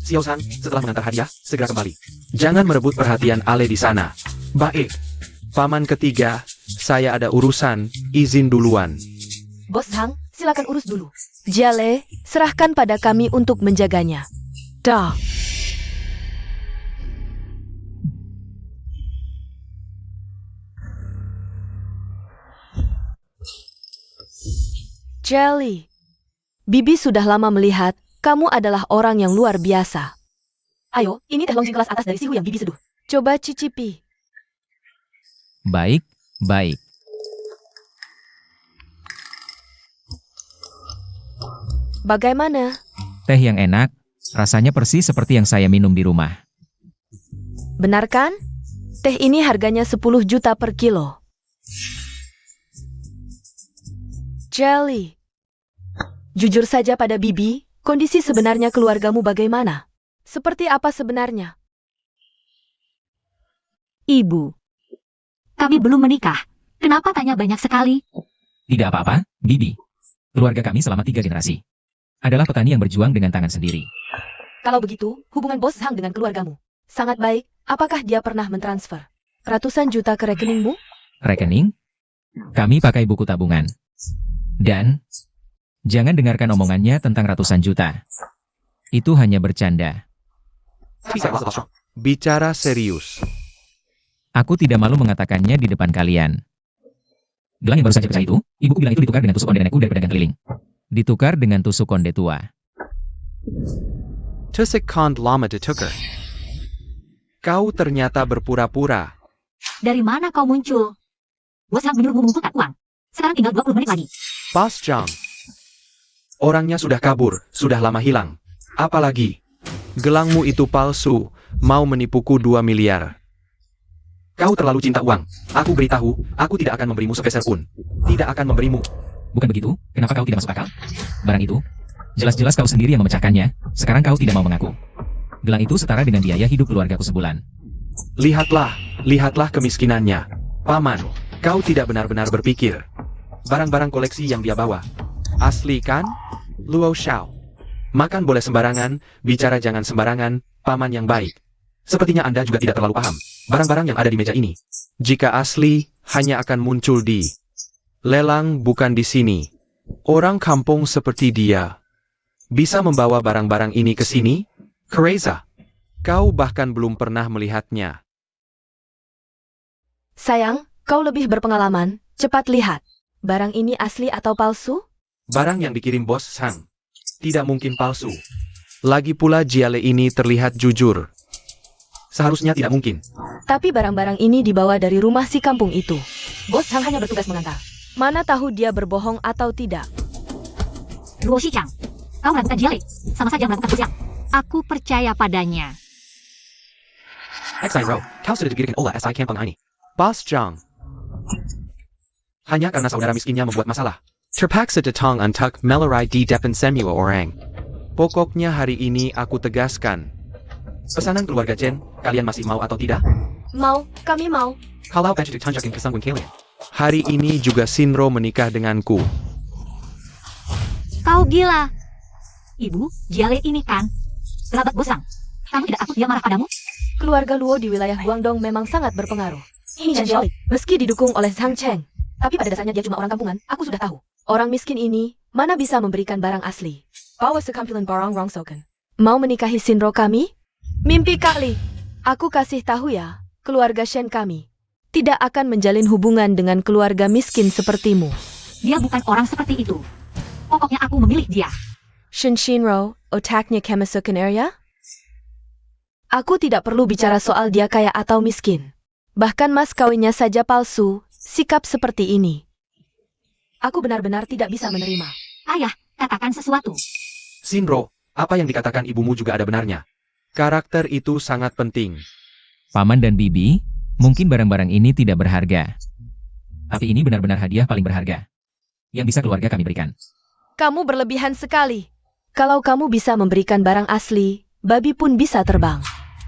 Xiao San, setelah mengantar hadiah, segera kembali. Jangan merebut perhatian Ale di sana. Baik. Paman ketiga, saya ada urusan, izin duluan. Bos Hang, silakan urus dulu. Jiale, serahkan pada kami untuk menjaganya. Dah. Jelly, Bibi sudah lama melihat kamu adalah orang yang luar biasa. Ayo, ini teh longjing kelas atas dari Sihu yang Bibi seduh. Coba cicipi. Baik, baik. Bagaimana? Teh yang enak, rasanya persis seperti yang saya minum di rumah. Benar kan? Teh ini harganya 10 juta per kilo. Jelly, jujur saja pada Bibi, kondisi sebenarnya keluargamu bagaimana? Seperti apa sebenarnya? Ibu, kami belum menikah. Kenapa tanya banyak sekali? Tidak apa-apa, Bibi. Keluarga kami selama 3 generasi. Adalah petani yang berjuang dengan tangan sendiri. Kalau begitu, hubungan Bos Hang dengan keluargamu sangat baik. Apakah dia pernah mentransfer ratusan juta ke rekeningmu? Rekening? Kami pakai buku tabungan. Dan, jangan dengarkan omongannya tentang ratusan juta. Itu hanya bercanda. Bicara serius. Aku tidak malu mengatakannya di depan kalian. Gelang yang baru saja pecah itu, ibuku bilang itu ditukar dengan tusuk konde nenekku dari pedagang keliling. Ditukar dengan tusuk konde tua. Tusik kond lama ditukar. Kau ternyata berpura-pura. Dari mana kau muncul? Bos Hang menyuruhmu mengumpulkan uang. Sekarang tinggal 20 menit lagi. Boss Zhang. Orangnya sudah kabur, sudah lama hilang. Apalagi, gelangmu itu palsu, mau menipuku 2 miliar. Kau terlalu cinta uang. Aku beritahu, aku tidak akan memberimu sepeser pun. Tidak akan memberimu. Bukan begitu? Kenapa kau tidak masuk akal? Barang itu, jelas-jelas kau sendiri yang memecahkannya, sekarang kau tidak mau mengaku. Gelang itu setara dengan biaya hidup keluargaku sebulan. Lihatlah kemiskinannya. Paman, kau tidak benar-benar berpikir. Barang-barang koleksi yang dia bawa. Asli kan? Luo Xiao. Makan boleh sembarangan, bicara jangan sembarangan, paman yang baik. Sepertinya Anda juga tidak terlalu paham. Barang-barang yang ada di meja ini. Jika asli, hanya akan muncul di lelang bukan di sini. Orang kampung seperti dia bisa membawa barang-barang ini ke sini? Kereza, kau bahkan belum pernah melihatnya. Sayang, kau lebih berpengalaman. Cepat lihat. Barang ini asli atau palsu? Barang yang dikirim Bos Sang tidak mungkin palsu. Lagi pula Jiale ini terlihat jujur. Seharusnya tidak mungkin. Tapi barang-barang ini dibawa dari rumah si kampung itu. Bos Chang hanya bertugas mengantar. Mana tahu dia berbohong atau tidak. Luo Shichang, kau melakukan Jiale, sama saja melakukan Bos Yang. Aku percaya padanya. Xai Ro, kau sudah digigirkan oleh SI Kampung ini. Bos Zhang. Hanya karena saudara miskinnya membuat masalah. Terpaksa datang untuk melerai di depan semua orang. Pokoknya hari ini aku tegaskan. Pesanan keluarga Chen, kalian masih mau atau tidak? Mau, kami mau. Kalau patch ditunjukin ke sanggun kalian. Hari ini juga Shinro menikah denganku. Kau gila. Ibu, Jiale ini kan kerabat Bos Yang. Kamu tidak takut dia marah padamu? Keluarga Luo di wilayah Guangdong memang sangat berpengaruh. Ini Chen Jiale, meski didukung oleh Zhang Cheng, tapi pada dasarnya dia cuma orang kampungan, aku sudah tahu. Orang miskin ini, mana bisa memberikan barang asli? Bawa sekampilan barang rongsokan. Mau menikahi Shinro kami? Mimpi kali. Aku kasih tahu ya, keluarga Shen kami tidak akan menjalin hubungan dengan keluarga miskin sepertimu. Dia bukan orang seperti itu. Pokoknya aku memilih dia. Shinro, otaknya kemasukan area? Aku tidak perlu bicara soal dia kaya atau miskin. Bahkan mas kawinnya saja palsu, sikap seperti ini. Aku benar-benar tidak bisa menerima. Ayah, katakan sesuatu. Shinro, apa yang dikatakan ibumu juga ada benarnya. Karakter itu sangat penting. Paman dan Bibi, mungkin barang-barang ini tidak berharga. Tapi ini benar-benar hadiah paling berharga yang bisa keluarga kami berikan. Kamu berlebihan sekali. Kalau kamu bisa memberikan barang asli, babi pun bisa terbang.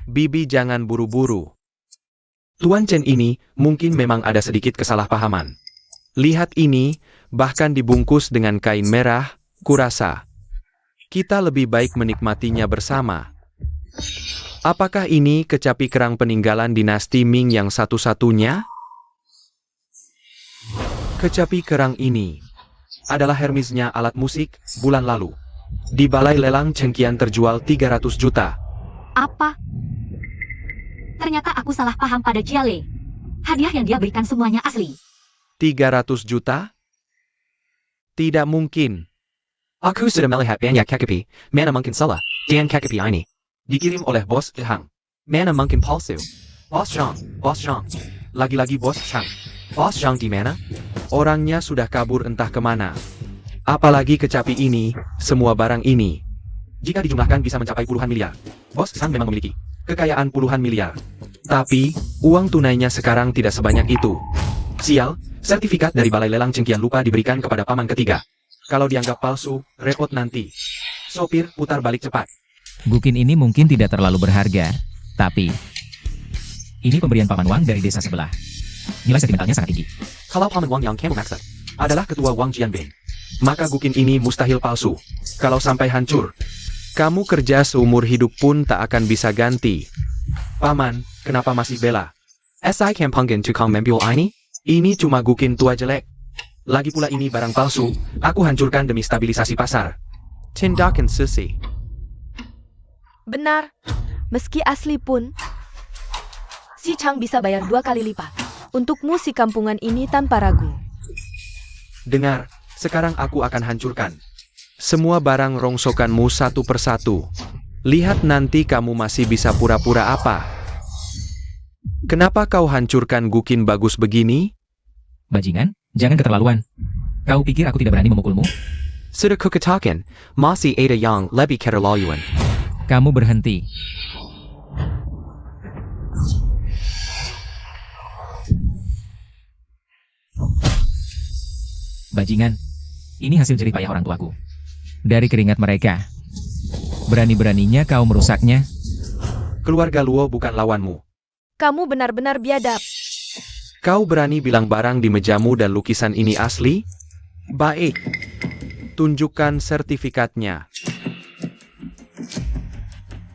Bibi jangan buru-buru. Tuan Chen ini mungkin memang ada sedikit kesalahpahaman. Lihat ini, bahkan dibungkus dengan kain merah, kurasa. Kita lebih baik menikmatinya bersama. Apakah ini kecapi kerang peninggalan dinasti Ming yang satu-satunya? Kecapi kerang ini adalah Hermesnya alat musik bulan lalu. Di balai lelang cengkian terjual 300 juta. Apa? Ternyata aku salah paham pada Jiale. Hadiah yang dia berikan semuanya asli. 300 juta? Tidak mungkin. Aku sudah melihat banyak kecapi, mana mungkin salah, dan kecapi ini dikirim oleh Bos Zhang. Mana mungkin palsu. Bos Zhang. Lagi-lagi Bos Zhang. Bos Zhang di mana? Orangnya sudah kabur entah kemana. Apalagi kecapi ini, semua barang ini. Jika dijumlahkan bisa mencapai puluhan miliar. Bos Zhang memang memiliki kekayaan puluhan miliar. Tapi, uang tunainya sekarang tidak sebanyak itu. Sial, sertifikat dari balai lelang cengkian lupa diberikan kepada paman ketiga. Kalau dianggap palsu, repot nanti. Sopir, putar balik cepat. Gukin ini mungkin tidak terlalu berharga, tapi ini pemberian Paman Wang dari desa sebelah. Nilai sentimentalnya sangat tinggi. Kalau paman Wang yang kamu maksud adalah ketua Wang Jianbing, maka gukin ini mustahil palsu. Kalau sampai hancur, kamu kerja seumur hidup pun tak akan bisa ganti. Paman, kenapa masih bela? SI Kampungin tukang membul ini? Ini cuma gukin tua jelek. Lagi pula ini barang palsu, aku hancurkan demi stabilisasi pasar. Tindakan susi. Benar. Meski asli pun, si Chang bisa bayar 2 kali lipat untukmu si kampungan ini tanpa ragu. Dengar, sekarang aku akan hancurkan semua barang rongsokanmu satu persatu. Lihat nanti kamu masih bisa pura-pura apa. Kenapa kau hancurkan gukin bagus begini? Bajingan, jangan keterlaluan. Kau pikir aku tidak berani memukulmu? Sudah kukatakan, masih ada yang lebih keterlaluan. Kamu berhenti. Bajingan, ini hasil jerih payah orang tuaku. Dari keringat mereka. Berani-beraninya kau merusaknya. Keluarga Luo bukan lawanmu. Kamu benar-benar biadab. Kau berani bilang barang di mejamu dan lukisan ini asli? Baik. Tunjukkan sertifikatnya.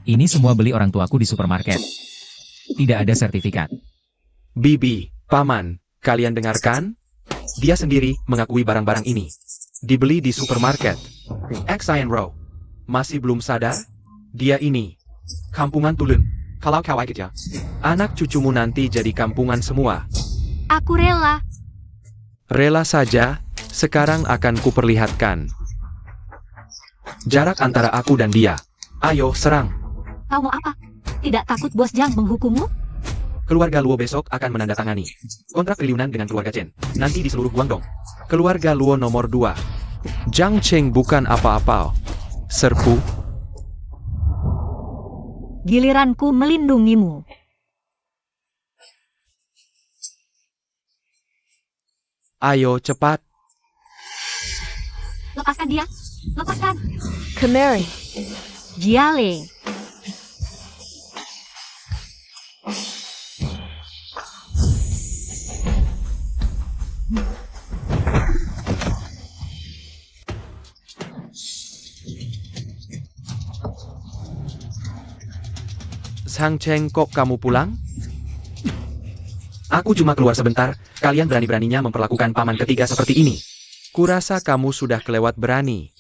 Ini semua beli orang tuaku di supermarket. Tidak ada sertifikat. Bibi, Paman, kalian dengarkan? Dia sendiri mengakui barang-barang ini. Dibeli di supermarket. Xian Row. Masih belum sadar? Dia ini. Kampungan Tulun. Kalau kau ikut ya. Anak cucumu nanti jadi kampungan semua. Aku rela. Rela saja, sekarang akan kuperlihatkan. Jarak antara aku dan dia. Ayo, serang. Kau mau apa? Tidak takut Bos Jang menghukummu? Keluarga Luo besok akan menandatangani kontrak triliunan dengan keluarga Chen. Nanti di seluruh Guangdong. Keluarga Luo nomor 2. Zhang Cheng bukan apa-apa. Serpu. Giliranku melindungimu. Ayo, cepat. Lepaskan dia. Lepaskan. Kemari. Jiale. Zhang Cheng, kok kamu pulang? Aku cuma keluar sebentar, kalian berani-beraninya memperlakukan paman ketiga seperti ini. Kurasa kamu sudah kelewat berani.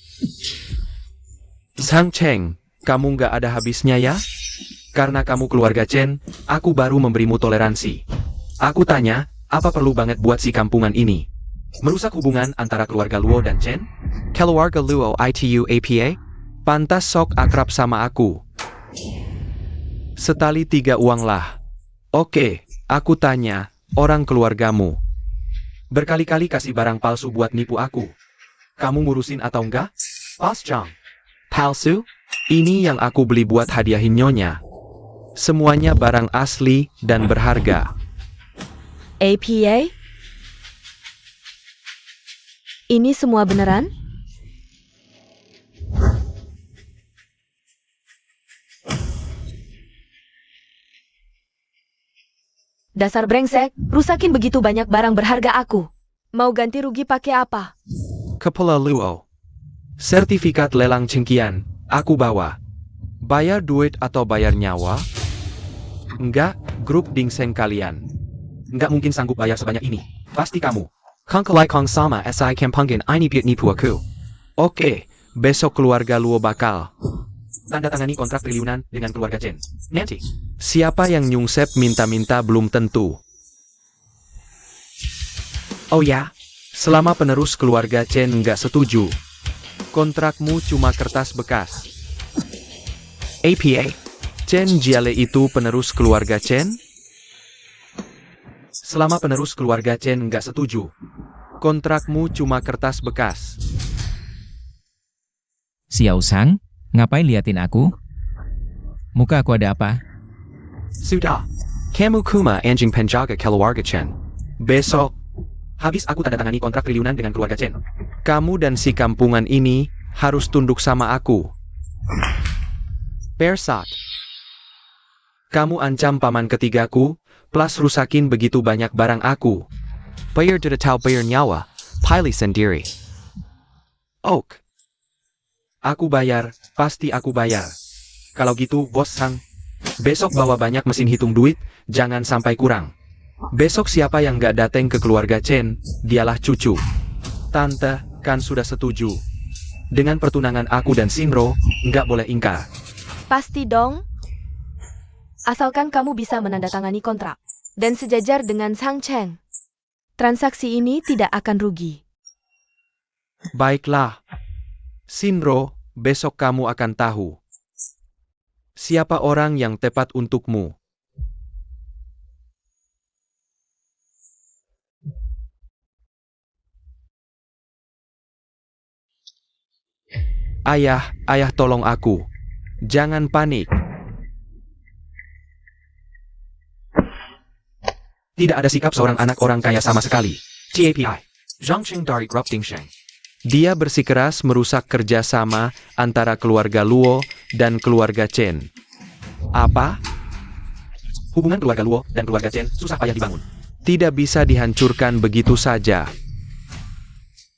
Zhang Cheng, kamu nggak ada habisnya ya? Karena kamu keluarga Chen, aku baru memberimu toleransi. Aku tanya, apa perlu banget buat si kampungan ini? Merusak hubungan antara keluarga Luo dan Chen? Keluarga Luo itu apa? Pantas sok akrab sama aku. Setali 3 uang lah. Oke, aku tanya, orang keluargamu. Berkali-kali kasih barang palsu buat nipu aku. Kamu ngurusin atau enggak? Pas Chang. Palsu? Ini yang aku beli buat hadiahin nyonya. Semuanya barang asli dan berharga. APA? Ini semua beneran? Dasar brengsek, rusakin begitu banyak barang berharga aku. Mau ganti rugi pakai apa? Kepala Luo. Sertifikat lelang cengkian, aku bawa. Bayar duit atau bayar nyawa? Enggak, grup dingseng kalian. Enggak mungkin sanggup bayar sebanyak ini. Pasti kamu. Kang kelai kong sama SI kampangin ini biut nipu aku. Oke, besok keluarga Luo bakal tanda tangani kontrak triliunan dengan keluarga Chen. Nanti, siapa yang nyungsep minta-minta belum tentu. Oh ya, selama penerus keluarga Chen nggak setuju, kontrakmu cuma kertas bekas. APA, Chen Jiale itu penerus keluarga Chen? Selama penerus keluarga Chen nggak setuju, kontrakmu cuma kertas bekas. Xiao Sang, ngapain liatin aku? Muka aku ada apa? Sudah, kamu kuma anjing penjaga keluarga Chen. Besok, habis aku tanda tangani kontrak triliunan dengan keluarga Chen. Kamu dan si kampungan ini harus tunduk sama aku. Persat. Kamu ancam paman ketigaku, plus rusakin begitu banyak barang aku. Bayar tidak tahu bayar nyawa, pilih sendiri. Ok. Aku bayar, pasti aku bayar. Kalau gitu, Bos Sang. Besok bawa banyak mesin hitung duit, jangan sampai kurang. Besok siapa yang gak dateng ke keluarga Chen, dialah cucu. Tante, kan sudah setuju. Dengan pertunangan aku dan Shinro, nggak boleh ingkar. Pasti dong. Asalkan kamu bisa menandatangani kontrak. Dan sejajar dengan Zhang Cheng. Transaksi ini tidak akan rugi. Baiklah. Shinro, besok kamu akan tahu. Siapa orang yang tepat untukmu. Ayah, ayah tolong aku. Jangan panik. Tidak ada sikap seorang anak orang kaya sama sekali. TAPI. Zhang Cheng dari Grup Dingsheng. Dia bersikeras merusak kerjasama antara keluarga Luo dan keluarga Chen. Apa? Hubungan keluarga Luo dan keluarga Chen susah payah dibangun. Tidak bisa dihancurkan begitu saja.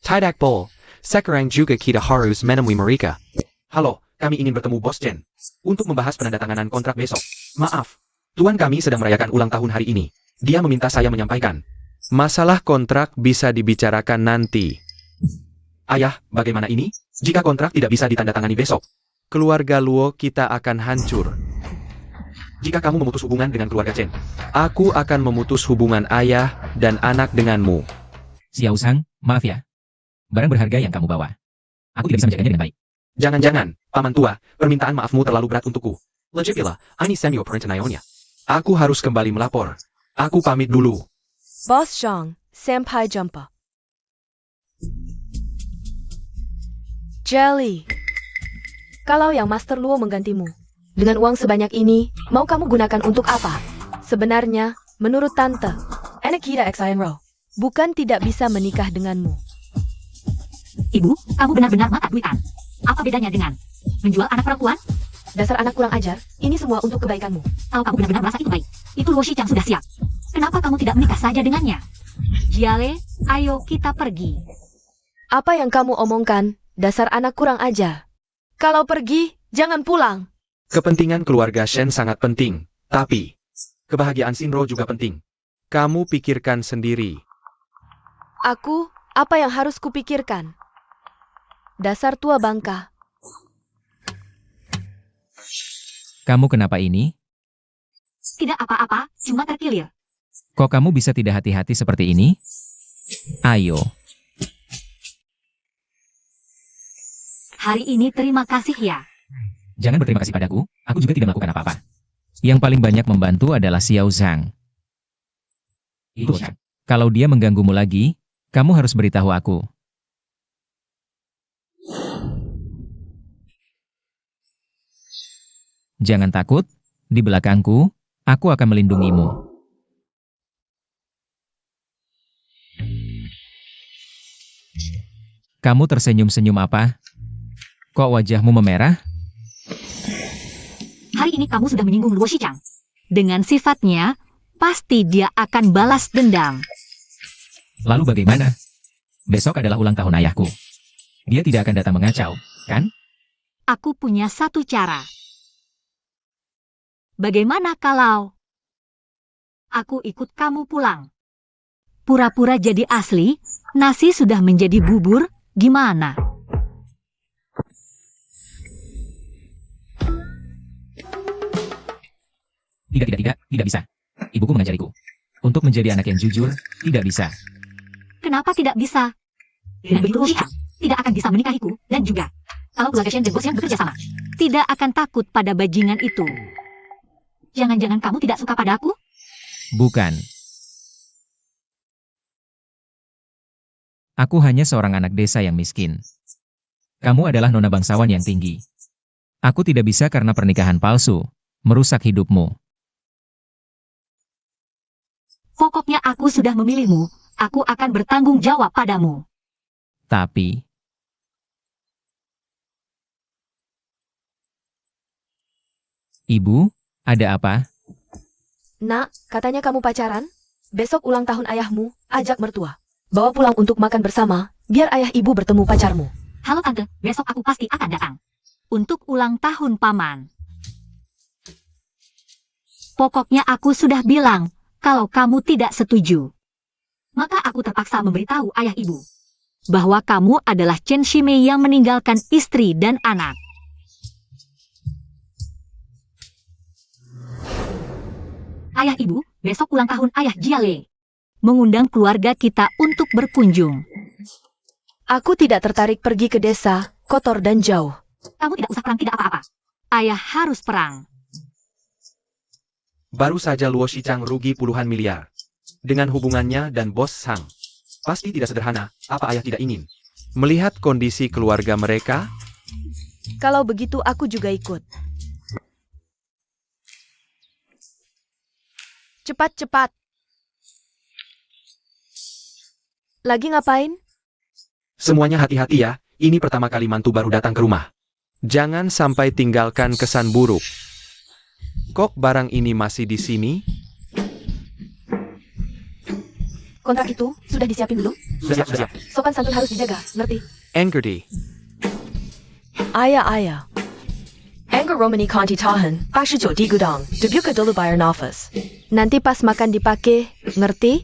Tidak Pol, sekarang juga kita harus menemui mereka. Halo, kami ingin bertemu Bos Chen. Untuk membahas penandatanganan kontrak besok. Maaf, tuan kami sedang merayakan ulang tahun hari ini. Dia meminta saya menyampaikan. Masalah kontrak bisa dibicarakan nanti. Ayah, bagaimana ini? Jika kontrak tidak bisa ditandatangani besok, keluarga Luo kita akan hancur. Jika kamu memutus hubungan dengan keluarga Chen, aku akan memutus hubungan ayah dan anak denganmu. Xiao Zhang, maaf ya. Barang berharga yang kamu bawa. Aku tidak bisa menjaganya dengan baik. Jangan-jangan, paman tua, permintaan maafmu terlalu berat untukku. Legitila, I need send your print to Nyonya. Aku harus kembali melapor. Aku pamit dulu. Boss Zhang, Senpai jumpa. Jelly. Kalau yang Master Luo menggantimu, dengan uang sebanyak ini, mau kamu gunakan untuk apa? Sebenarnya, menurut Tante, Anakita Xinro, bukan tidak bisa menikah denganmu. Ibu, kamu benar-benar mata duitan. Apa bedanya dengan menjual anak perempuan? Dasar anak kurang ajar, ini semua untuk kebaikanmu. Kalau kamu benar-benar merasa itu baik, itu Luo Shichang sudah siap. Kenapa kamu tidak menikah saja dengannya? Jiale, ayo kita pergi. Apa yang kamu omongkan, dasar anak kurang ajar. Kalau pergi, jangan pulang. Kepentingan keluarga Shen sangat penting, tapi kebahagiaan Shinro juga penting. Kamu pikirkan sendiri. Aku, apa yang harus kupikirkan? Dasar tua bangka. Kamu kenapa ini? Tidak apa-apa, cuma terkilir. Kok kamu bisa tidak hati-hati seperti ini? Ayo. Hari ini terima kasih ya. Jangan berterima kasih padaku, aku juga tidak melakukan apa-apa. Yang paling banyak membantu adalah Xiao Zhang. Itu Zhang. Kalau dia mengganggumu lagi, kamu harus beritahu aku. Jangan takut, di belakangku, aku akan melindungimu. Kamu tersenyum-senyum apa? Kok wajahmu memerah? Hari ini kamu sudah menyinggung Luo Shichang. Dengan sifatnya, pasti dia akan balas dendam. Lalu bagaimana? Besok adalah ulang tahun ayahku. Dia tidak akan datang mengacau, kan? Aku punya satu cara. Bagaimana kalau aku ikut kamu pulang? Pura-pura jadi asli, nasi sudah menjadi bubur, gimana? Tidak bisa. Ibuku mengajariku. Untuk menjadi anak yang jujur, tidak bisa. Kenapa tidak bisa? Dengan begitu Luo Shichang tidak akan bisa menikahiku, dan juga kalau keluarga Shen dan bos yang bekerja sama, tidak akan takut pada bajingan itu. Jangan-jangan kamu tidak suka padaku? Bukan. Aku hanya seorang anak desa yang miskin. Kamu adalah nona bangsawan yang tinggi. Aku tidak bisa karena pernikahan palsu, merusak hidupmu. Pokoknya aku sudah memilihmu, aku akan bertanggung jawab padamu. Tapi, Ibu, ada apa? Nak, katanya kamu pacaran? Besok ulang tahun ayahmu, ajak mertua. Bawa pulang untuk makan bersama, biar ayah ibu bertemu pacarmu. Halo Tante, besok aku pasti akan datang. Untuk ulang tahun Paman. Pokoknya aku sudah bilang, kalau kamu tidak setuju. Maka aku terpaksa memberitahu ayah ibu. Bahwa kamu adalah Chen Shimei yang meninggalkan istri dan anak. Ayah ibu, besok ulang tahun ayah Jiale. Mengundang keluarga kita untuk berkunjung. Aku tidak tertarik pergi ke desa, kotor dan jauh. Kamu tidak usah perang, tidak apa-apa. Ayah harus perang. Baru saja Luo Shichang rugi puluhan miliar. Dengan hubungannya dan bos Sang. Pasti tidak sederhana, apa ayah tidak ingin melihat kondisi keluarga mereka? Kalau begitu aku juga ikut. Cepat-cepat. Lagi ngapain? Semuanya hati-hati ya, ini pertama kali mantu baru datang ke rumah. Jangan sampai tinggalkan kesan buruk. Kok barang ini masih di sini? Kontrak itu sudah disiapin belum? Sudah siap. Sopan santun harus dijaga, ngerti? Engerti. Ayah. Angger Romani Conti Tahan, 89 di gudang, dibuka dulu bayar nafas. Nanti pas makan dipakai, ngerti?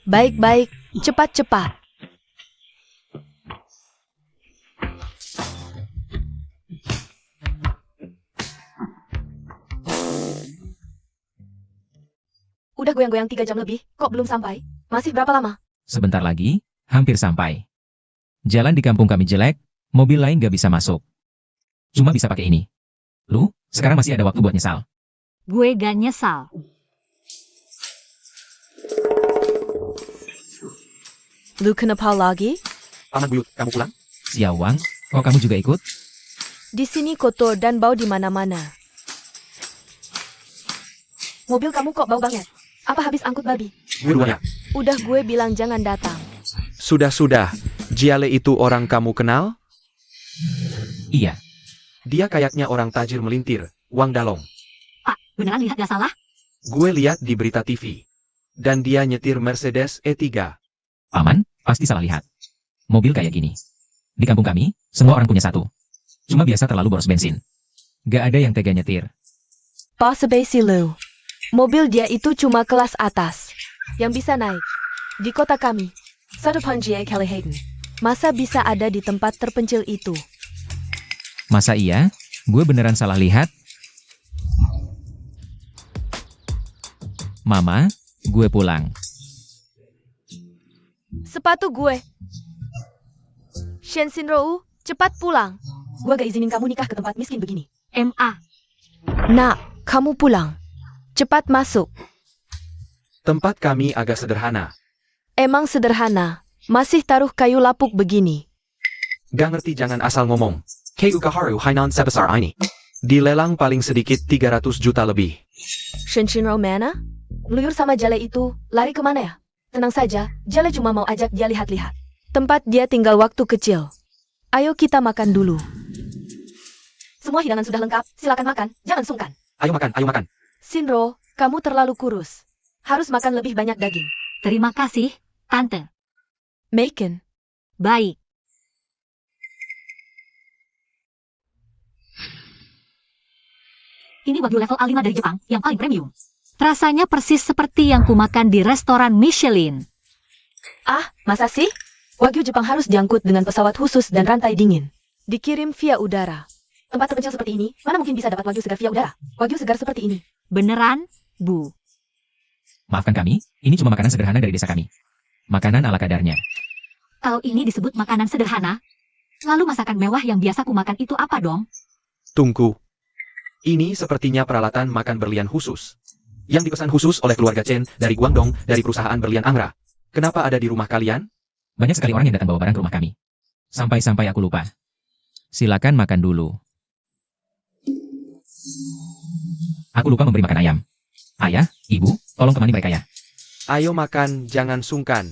Baik-baik, cepat-cepat. Udah goyang-goyang 3 jam lebih, kok belum sampai? Masih berapa lama? Sebentar lagi, hampir sampai. Jalan di kampung kami jelek, mobil lain gak bisa masuk. Cuma bisa pakai ini. Lu, sekarang masih ada waktu buat nyesal. Gue gak nyesal. Lu kenapa lagi? Paman Buyut, kamu pulang? Siawang, kok kamu juga ikut? Di sini kotor dan bau di mana-mana. Mobil kamu kok bau banget? Apa habis angkut babi? Dua-duanya. Udah gue bilang jangan datang. Sudah. Jiale itu orang kamu kenal? Iya, Dia kayaknya orang tajir melintir, Wang Dalong. Pak, beneran lihat gak salah? Gue lihat di berita TV. Dan dia nyetir Mercedes E3. Paman, pasti salah lihat. Mobil kayak gini. Di kampung kami, semua orang punya satu. Cuma biasa terlalu boros bensin. Gak ada yang tega nyetir. Possibly si Lu. Mobil dia itu cuma kelas atas. Yang bisa naik. Di kota kami. Satu Panjia Kellyhagen. Masa bisa ada di tempat terpencil itu? Masa iya? Gue beneran salah lihat? Mama, gue pulang. Sepatu gue. Shen Xinrou, cepat pulang. Gue gak izinin kamu nikah ke tempat miskin begini. MA. Nak, kamu pulang. Cepat masuk. Tempat kami agak sederhana. Emang sederhana. Masih taruh kayu lapuk begini. Gak ngerti jangan asal ngomong. Kei Ukaharu Hainan sebesar ini. Dilelang paling sedikit 300 juta lebih. Shen Xinrou mana? Luyur sama Jale itu, lari kemana ya? Tenang saja, Jale cuma mau ajak dia lihat-lihat. Tempat dia tinggal waktu kecil. Ayo kita makan dulu. Semua hidangan sudah lengkap, silakan makan, jangan sungkan. Ayo makan. Xinrou, kamu terlalu kurus. Harus makan lebih banyak daging. Terima kasih, Tante. Maken. Baik. Ini wagyu level A5 dari Jepang, yang paling premium. Rasanya persis seperti yang kumakan di restoran Michelin. Ah, masa sih? Wagyu Jepang harus diangkut dengan pesawat khusus dan rantai dingin. Dikirim via udara. Tempat terpencil seperti ini, mana mungkin bisa dapat wagyu segar via udara? Wagyu segar seperti ini. Beneran, Bu? Maafkan kami, ini cuma makanan sederhana dari desa kami. Makanan ala kadarnya. Kalau ini disebut makanan sederhana, lalu masakan mewah yang biasa kumakan itu apa dong? Tunggu. Ini sepertinya peralatan makan berlian khusus. Yang dipesan khusus oleh keluarga Chen dari Guangdong dari perusahaan berlian Angra. Kenapa ada di rumah kalian? Banyak sekali orang yang datang bawa barang ke rumah kami. Sampai-sampai aku lupa. Silakan makan dulu. Aku lupa memberi makan ayam. Ayah, ibu, tolong temani mereka ya. Ayo makan, jangan sungkan.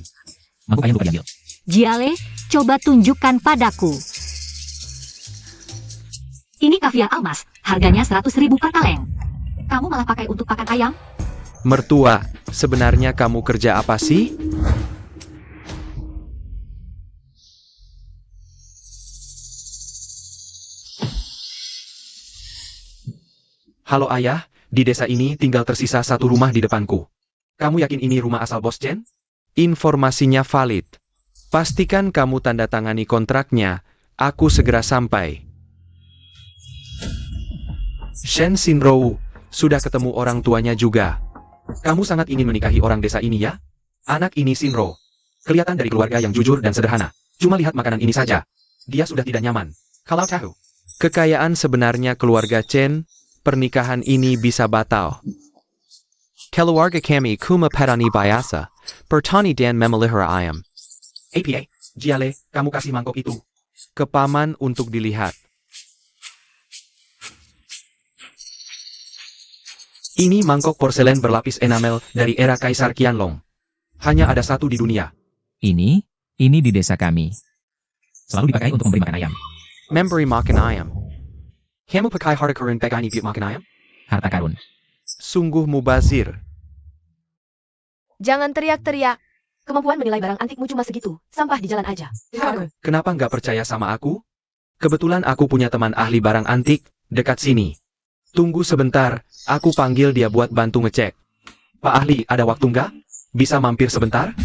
Mangkuk ayam lupa diambil. Jiale, coba tunjukkan padaku. Ini kaviar almas, harganya 100.000 per kaleng. Kamu malah pakai untuk pakan ayam? Mertua, sebenarnya kamu kerja apa sih? Halo ayah, di desa ini tinggal tersisa satu rumah di depanku. Kamu yakin ini rumah asal Bos Chen? Informasinya valid. Pastikan kamu tanda tangani kontraknya, aku segera sampai. Shen Xinrou, sudah ketemu orang tuanya juga. Kamu sangat ingin menikahi orang desa ini ya? Anak ini Xinrou. Kelihatan dari keluarga yang jujur dan sederhana. Cuma lihat makanan ini saja. Dia sudah tidak nyaman. Kalau tahu. Kekayaan sebenarnya keluarga Chen, pernikahan ini bisa batal. Keluarga kami kuma petani biasa, pertani dan memelihara ayam. APA, Jiale, kamu kasih mangkok itu ke paman untuk dilihat. Ini mangkok porselen berlapis enamel dari era Kaisar Qianlong. Hanya ada satu di dunia. Ini di desa kami. Selalu dipakai untuk memberi makan ayam. Memberi makan ayam. Kamu pakai harta karun begini buat makan ayam? Harta karun. Sungguh mubazir. Jangan teriak-teriak. Kemampuan menilai barang antikmu cuma segitu. Sampah di jalan aja. Kenapa nggak percaya sama aku? Kebetulan aku punya teman ahli barang antik dekat sini. Tunggu sebentar, aku panggil dia buat bantu ngecek. Pak ahli, ada waktu nggak? Bisa mampir sebentar?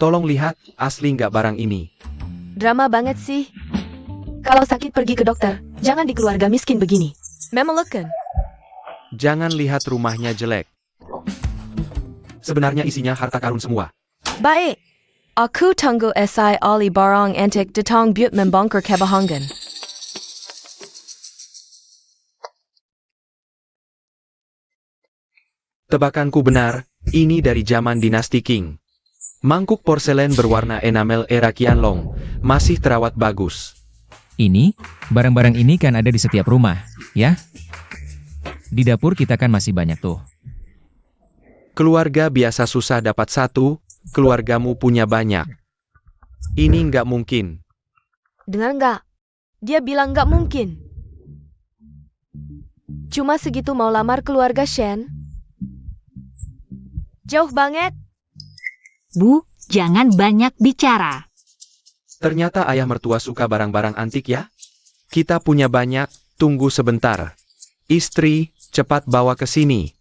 Tolong lihat, asli nggak barang ini. Drama banget sih. Kalau sakit pergi ke dokter. Jangan di keluarga miskin begini. Memelukkan. Jangan lihat rumahnya jelek. Sebenarnya isinya harta karun semua. Baik. Aku tunggu SI Ali barang antik datang buat membongkar kebohongan. Tebakanku benar, ini dari zaman dinasti Qing. Mangkuk porselen berwarna enamel era Qianlong, masih terawat bagus. Ini, barang-barang ini kan ada di setiap rumah, ya? Di dapur kita kan masih banyak tuh. Keluarga biasa susah dapat satu, keluargamu punya banyak. Ini nggak mungkin. Dengar nggak? Dia bilang nggak mungkin. Cuma segitu mau lamar keluarga Shen? Jauh banget. Bu, jangan banyak bicara. Ternyata ayah mertua suka barang-barang antik ya? Kita punya banyak, tunggu sebentar. Istri, cepat bawa ke sini.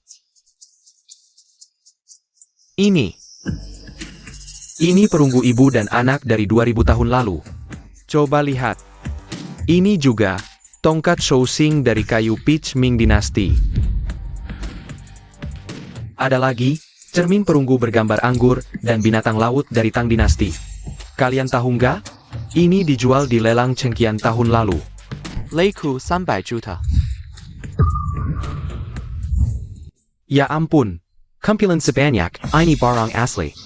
Ini perunggu ibu dan anak dari 2000 tahun lalu. Coba lihat. Ini juga, tongkat Shouxing dari kayu peach Ming dinasti. Ada lagi, cermin perunggu bergambar anggur dan binatang laut dari Tang dinasti. Kalian tahu nggak? Ini dijual di lelang Chengqian tahun lalu. Leiku 300 juta. Ya ampun, kumpulan sebanyak, ini barang asli.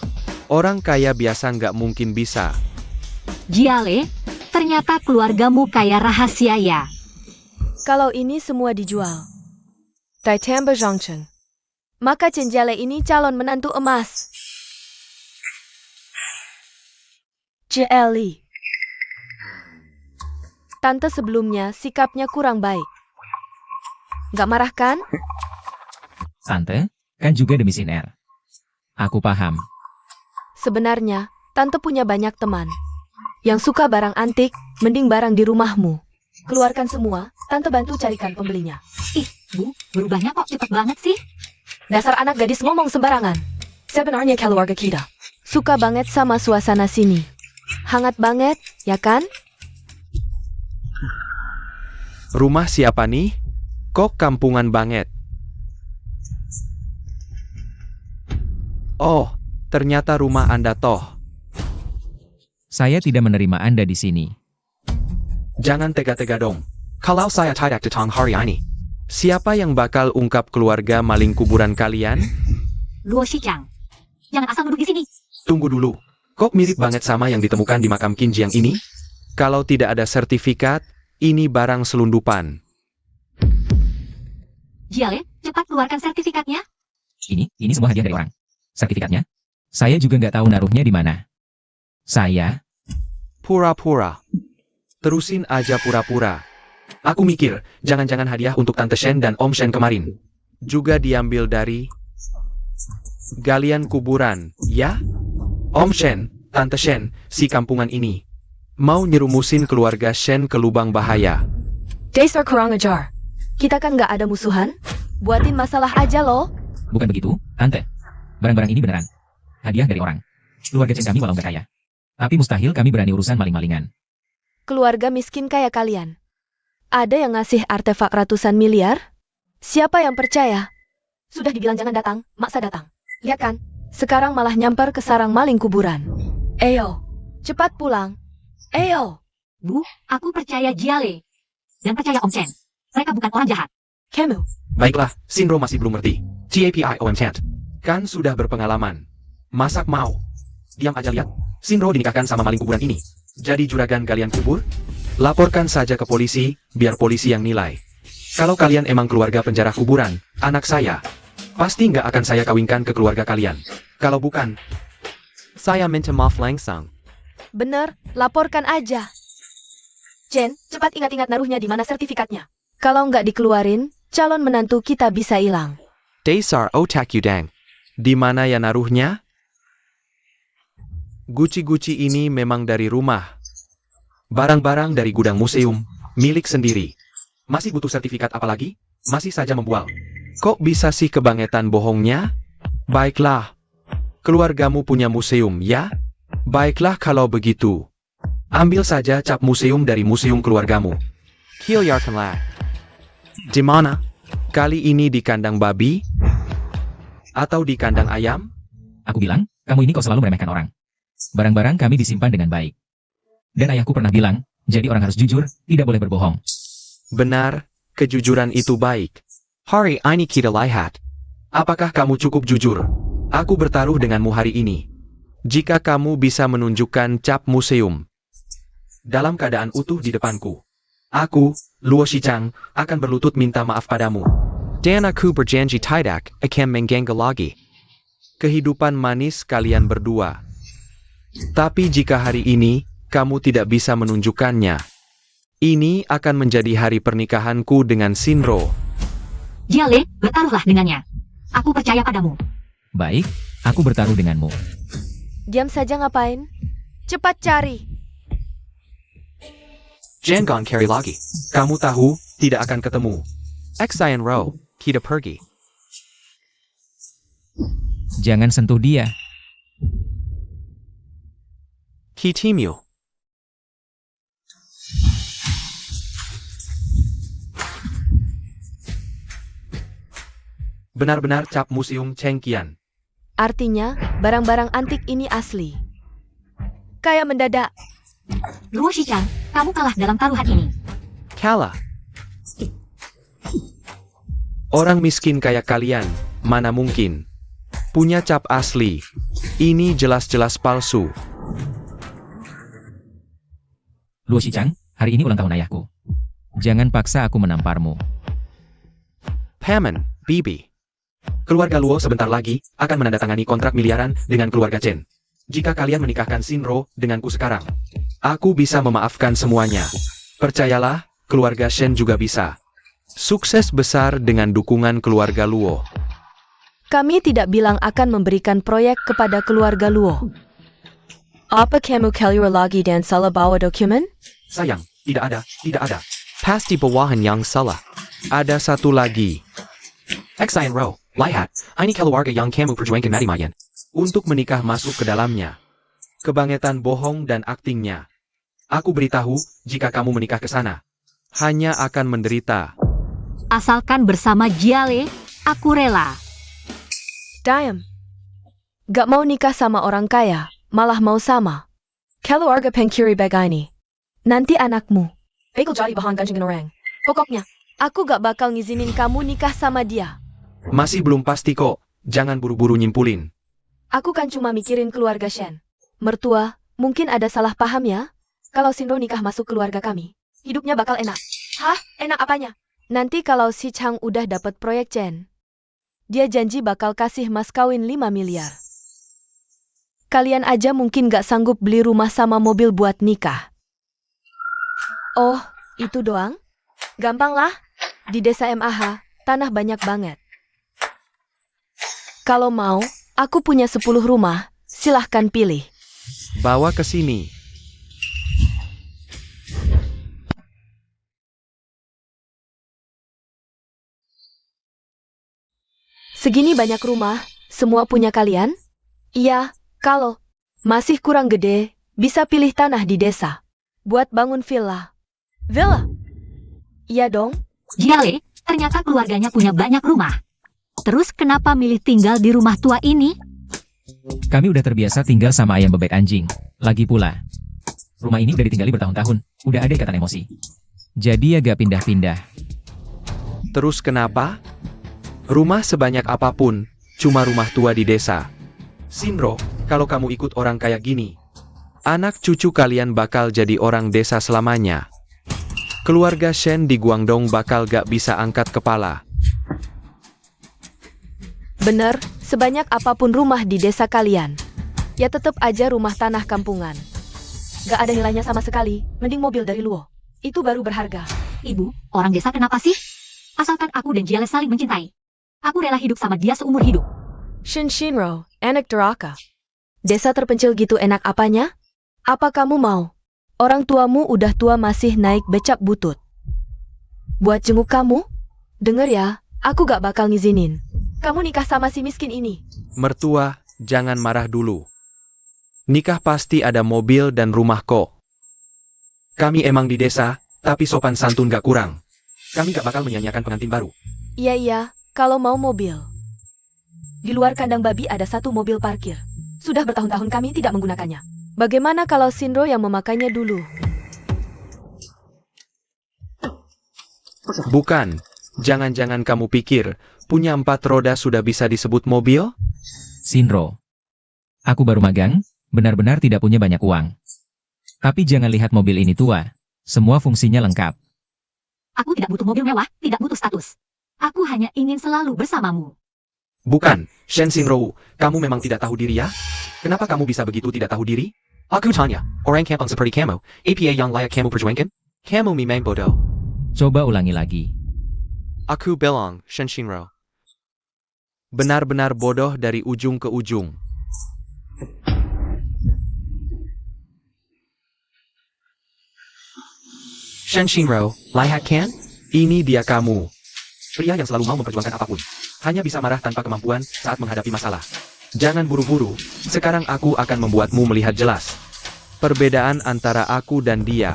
Orang kaya biasa nggak mungkin bisa. Jiale, ternyata keluargamu kaya rahasia ya. Kalau ini semua dijual, ditambah Zhangcheng, maka Cenjale ini calon menantu emas. Jeli. Tante sebelumnya sikapnya kurang baik. Gak marah kan? Tante, kan juga demi Siner. Aku paham. Sebenarnya, Tante punya banyak teman. Yang suka barang antik, mending barang di rumahmu. Keluarkan semua, Tante bantu carikan pembelinya. Ih, Bu, berubahnya kok cepet banget sih? Dasar anak gadis ngomong sembarangan. Sebenarnya keluarga kita suka banget sama suasana sini. Hangat banget, ya kan? Rumah siapa nih? Kok kampungan banget? Oh, ternyata rumah Anda toh. Saya tidak menerima Anda di sini. Jangan tega-tega dong. Kalau saya tidak datang hari ini, siapa yang bakal ungkap keluarga maling kuburan kalian? Luo Shichang, jangan asal nuduh di sini. Tunggu dulu. Kok mirip banget sama yang ditemukan di makam Qinjiang ini? Kalau tidak ada sertifikat, ini barang selundupan. Jiale, cepat keluarkan sertifikatnya. Ini semua hadiah dari orang. Sertifikatnya? Saya juga nggak tahu naruhnya di mana. Saya, Pura-pura. Terusin aja pura-pura. Aku mikir, jangan-jangan hadiah untuk Tante Shen dan Om Shen kemarin juga diambil dari galian kuburan, ya? Om Shen, Tante Shen, si kampungan ini mau nyerumusin keluarga Shen ke lubang bahaya. Dasar kurang ajar. Kita kan nggak ada musuhan. Buatin masalah aja loh. bukan begitu, Tante. Barang-barang ini beneran. Hadiah dari orang. Keluarga Chen kami walau nggak kaya. Tapi mustahil kami berani urusan maling-malingan. Keluarga miskin kayak kalian. Ada yang ngasih artefak ratusan miliar? Siapa yang percaya? Sudah dibilang jangan datang, maksa datang. Lihat kan? Sekarang malah nyamper ke sarang maling kuburan. Eyo, cepat pulang. Eyo. Bu, aku percaya Jiale. Dan percaya Om Chen. Mereka bukan orang jahat. Kamu. Baiklah, Sinro masih belum ngerti. CAPIOM chat. Kan sudah berpengalaman. Masak mau. Diam aja lihat. Sinro dinikahkan sama maling kuburan ini. Jadi juragan kalian kubur? Laporkan saja ke polisi, biar polisi yang nilai. Kalau kalian emang keluarga penjara kuburan, anak saya, pasti nggak akan saya kawinkan ke keluarga kalian. Kalau bukan, Saya minta maaf langsung. Bener, laporkan aja. Jen, cepat ingat-ingat naruhnya di mana sertifikatnya. Kalau nggak dikeluarin, calon menantu kita bisa hilang. Dasar otak Yudang. di mana ya naruhnya? Guci-guci ini memang dari rumah. Barang-barang dari gudang museum, milik sendiri. Masih butuh sertifikat apa lagi? Masih saja membual. Kok bisa sih kebangetan bohongnya? Baiklah. Keluargamu punya museum, ya? Baiklah kalau begitu. Ambil saja cap museum dari museum keluargamu. Kilyarkanlah. Di mana? Kali ini di kandang babi? Atau di kandang ayam? Aku bilang, kamu ini kok selalu meremehkan orang. Barang-barang kami disimpan dengan baik. Dan ayahku pernah bilang, jadi orang harus jujur, tidak boleh berbohong. Benar, kejujuran itu baik. Hari ini kita lihat. Apakah kamu cukup jujur? Aku bertaruh denganmu hari ini. Jika kamu bisa menunjukkan cap museum dalam keadaan utuh di depanku, aku, Luo Shichang, akan berlutut minta maaf padamu. Dan aku berjanji tidak akan mengganggu lagi. Kehidupan manis kalian berdua. Tapi jika hari ini, kamu tidak bisa menunjukkannya, ini akan menjadi hari pernikahanku dengan Shinro. Jiale, bertaruhlah dengannya. Aku percaya padamu. Baik, aku bertaruh denganmu. Diam saja ngapain? Cepat cari. Jangan cari lagi. Kamu tahu, tidak akan ketemu. Xian Ro, kita pergi. Jangan sentuh dia. Kitimu. Benar-benar cap museum Chengqian. Artinya, barang-barang antik ini asli. Kayak mendadak. Luo Shichang, kamu kalah dalam taruhan ini. Kalah. Orang miskin kayak kalian, mana mungkin punya cap asli. Ini jelas-jelas palsu. Luo Shichang, hari ini ulang tahun ayahku. Jangan paksa aku menamparmu. Paman, Bibi. Keluarga Luo sebentar lagi akan menandatangani kontrak miliaran dengan keluarga Chen. Jika kalian menikahkan Shinro denganku sekarang, aku bisa memaafkan semuanya. Percayalah, keluarga Shen juga bisa. Sukses besar dengan dukungan keluarga Luo. Kami tidak bilang akan memberikan proyek kepada keluarga Luo. Apa kamu keluar lagi dan salah bawa dokumen? Sayang, tidak ada. Pasti bawahan yang salah. Ada satu lagi. Xian Ro, lihat, ini keluarga yang kamu perjuangkan mati-matian untuk menikah masuk ke dalamnya. Kebangetan bohong dan aktingnya. Aku beritahu, jika kamu menikah ke sana, hanya akan menderita. Asalkan bersama Jiale, aku rela. Diam. Gak mau nikah sama orang kaya, malah mau sama keluarga pengkiri begini. Nanti anakmu bakal jadi bahan ganjengan orang. Pokoknya, aku gak bakal ngizinin kamu nikah sama dia. Masih belum pasti kok, jangan buru-buru nyimpulin. Aku kan cuma mikirin keluarga Shen. Mertua, mungkin ada salah paham ya? Kalau Shinro nikah masuk keluarga kami, hidupnya bakal enak. Hah? Enak apanya? Nanti kalau si Chang udah dapat proyek Chen, dia janji bakal kasih mas kawin 5 miliar. Kalian aja mungkin gak sanggup beli rumah sama mobil buat nikah. Oh, itu doang? Gampang lah. Di desa MAH, tanah banyak banget. Kalau mau, aku punya 10 rumah, silahkan pilih. Bawa ke sini. Segini banyak rumah, semua punya kalian? Iya, kalau masih kurang gede, bisa pilih tanah di desa. Buat bangun villa. Villa? Iya dong. Jiale, ternyata keluarganya punya banyak rumah. Terus kenapa milih tinggal di rumah tua ini? Kami udah terbiasa tinggal sama ayam bebek anjing. Lagi pula, rumah ini udah ditinggali bertahun-tahun. Udah ada ikatan emosi. Jadi agak pindah-pindah. Terus kenapa? Rumah sebanyak apapun, cuma rumah tua di desa. Shinro, kalau kamu ikut orang kayak gini, anak cucu kalian bakal jadi orang desa selamanya. Keluarga Shen di Guangdong bakal gak bisa angkat kepala. Bener, sebanyak apapun rumah di desa kalian, ya tetep aja rumah tanah kampungan. Gak ada nilainya sama sekali, mending mobil dari Luo. Itu baru berharga. Ibu, orang desa kenapa sih? Asalkan aku dan Jiale saling mencintai. Aku rela hidup sama dia seumur hidup. Shinro, anak duraka. Desa terpencil gitu enak apanya? Apa kamu mau? Orang tuamu udah tua masih naik becak butut. Buat jenguk kamu? Denger ya, aku gak bakal ngizinin kamu nikah sama si miskin ini. Mertua, jangan marah dulu. Nikah pasti ada mobil dan rumah kok. Kami emang di desa, tapi sopan santun gak kurang. Kami gak bakal menyanyiakan pengantin baru. Iya, kalau mau mobil. Di luar kandang babi ada satu mobil parkir. Sudah bertahun-tahun kami tidak menggunakannya. Bagaimana kalau Shinro yang memakainya dulu? Bukan. Jangan-jangan kamu pikir, punya 4 roda sudah bisa disebut mobil? Shinro. Aku baru magang, benar-benar tidak punya banyak uang. Tapi jangan lihat mobil ini tua. Semua fungsinya lengkap. Aku tidak butuh mobil mewah, tidak butuh status. Aku hanya ingin selalu bersamamu. Bukan, Shen Shinro, kamu memang tidak tahu diri ya? Kenapa kamu bisa begitu tidak tahu diri? Aku tanya, orang kampung seperti kamu, APA yang layak kamu perjuangkan? Kamu memang bodoh. Coba ulangi lagi. Aku bilang, Shen Shinro. Benar-benar bodoh dari ujung ke ujung. Shen Shinro, layak kan? Ini dia kamu. Pria yang selalu mau memperjuangkan apapun. Hanya bisa marah tanpa kemampuan saat menghadapi masalah. Jangan buru-buru, sekarang aku akan membuatmu melihat jelas perbedaan antara aku dan dia.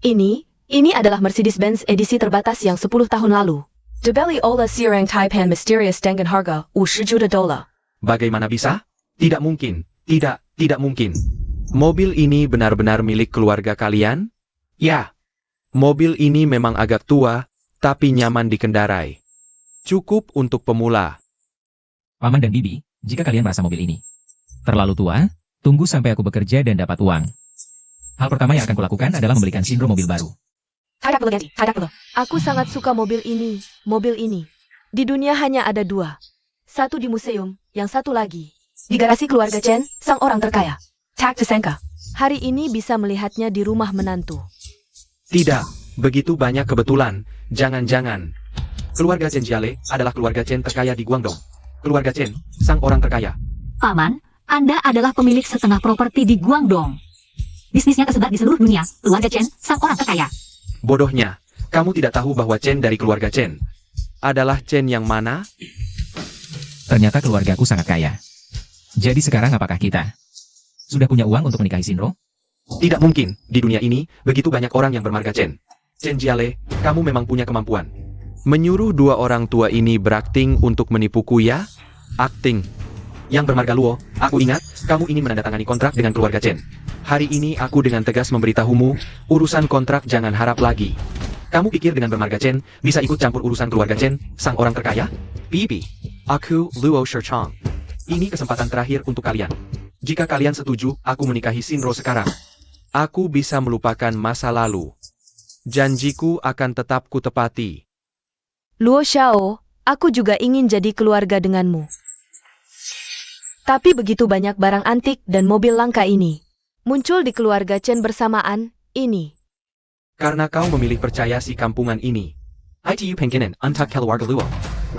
Ini adalah Mercedes-Benz edisi terbatas yang 10 tahun lalu. Dibeli oleh seorang Taipan misterius dengan harga $50 juta. Bagaimana bisa? Tidak mungkin. Tidak mungkin. Mobil ini benar-benar milik keluarga kalian? Ya. Mobil ini memang agak tua, tapi nyaman dikendarai. Cukup untuk pemula. Paman dan Bibi, jika kalian merasa mobil ini terlalu tua, tunggu sampai aku bekerja dan dapat uang. Hal pertama yang akan kulakukan adalah membelikan Shinro mobil baru. Aku sangat suka mobil ini. Di dunia hanya ada 2. Satu di museum, yang satu lagi di garasi keluarga Chen, sang orang terkaya. Tak disangka, hari ini bisa melihatnya di rumah menantu. Tidak, begitu banyak kebetulan. Jangan-jangan. Keluarga Chen Jiale adalah keluarga Chen terkaya di Guangdong. Keluarga Chen, sang orang terkaya. Paman, Anda adalah pemilik setengah properti di Guangdong. Bisnisnya tersebar di seluruh dunia. Keluarga Chen, sang orang terkaya. Bodohnya, kamu tidak tahu bahwa Chen dari keluarga Chen adalah Chen yang mana? Ternyata keluargaku sangat kaya. Jadi sekarang apakah kita sudah punya uang untuk menikahi Shinro? Tidak mungkin, di dunia ini, begitu banyak orang yang bermarga Chen. Chen Jiale, kamu memang punya kemampuan. Menyuruh 2 orang tua ini berakting untuk menipuku ya? Akting. Yang bermarga Luo, aku ingat, kamu ingin menandatangani kontrak dengan keluarga Chen. Hari ini aku dengan tegas memberitahumu, urusan kontrak jangan harap lagi. Kamu pikir dengan bermarga Chen, bisa ikut campur urusan keluarga Chen, sang orang terkaya? Bibi. Aku Luo Shirchang. Ini kesempatan terakhir untuk kalian. Jika kalian setuju, aku menikahi Shinro sekarang. Aku bisa melupakan masa lalu. Janjiku akan tetap kutepati. Luo Xiao, aku juga ingin jadi keluarga denganmu. Tapi begitu banyak barang antik dan mobil langka ini muncul di keluarga Chen bersamaan, ini. Karena kau memilih percaya si kampungan ini. ITU Pengkinen, Antak Keluarga Luo.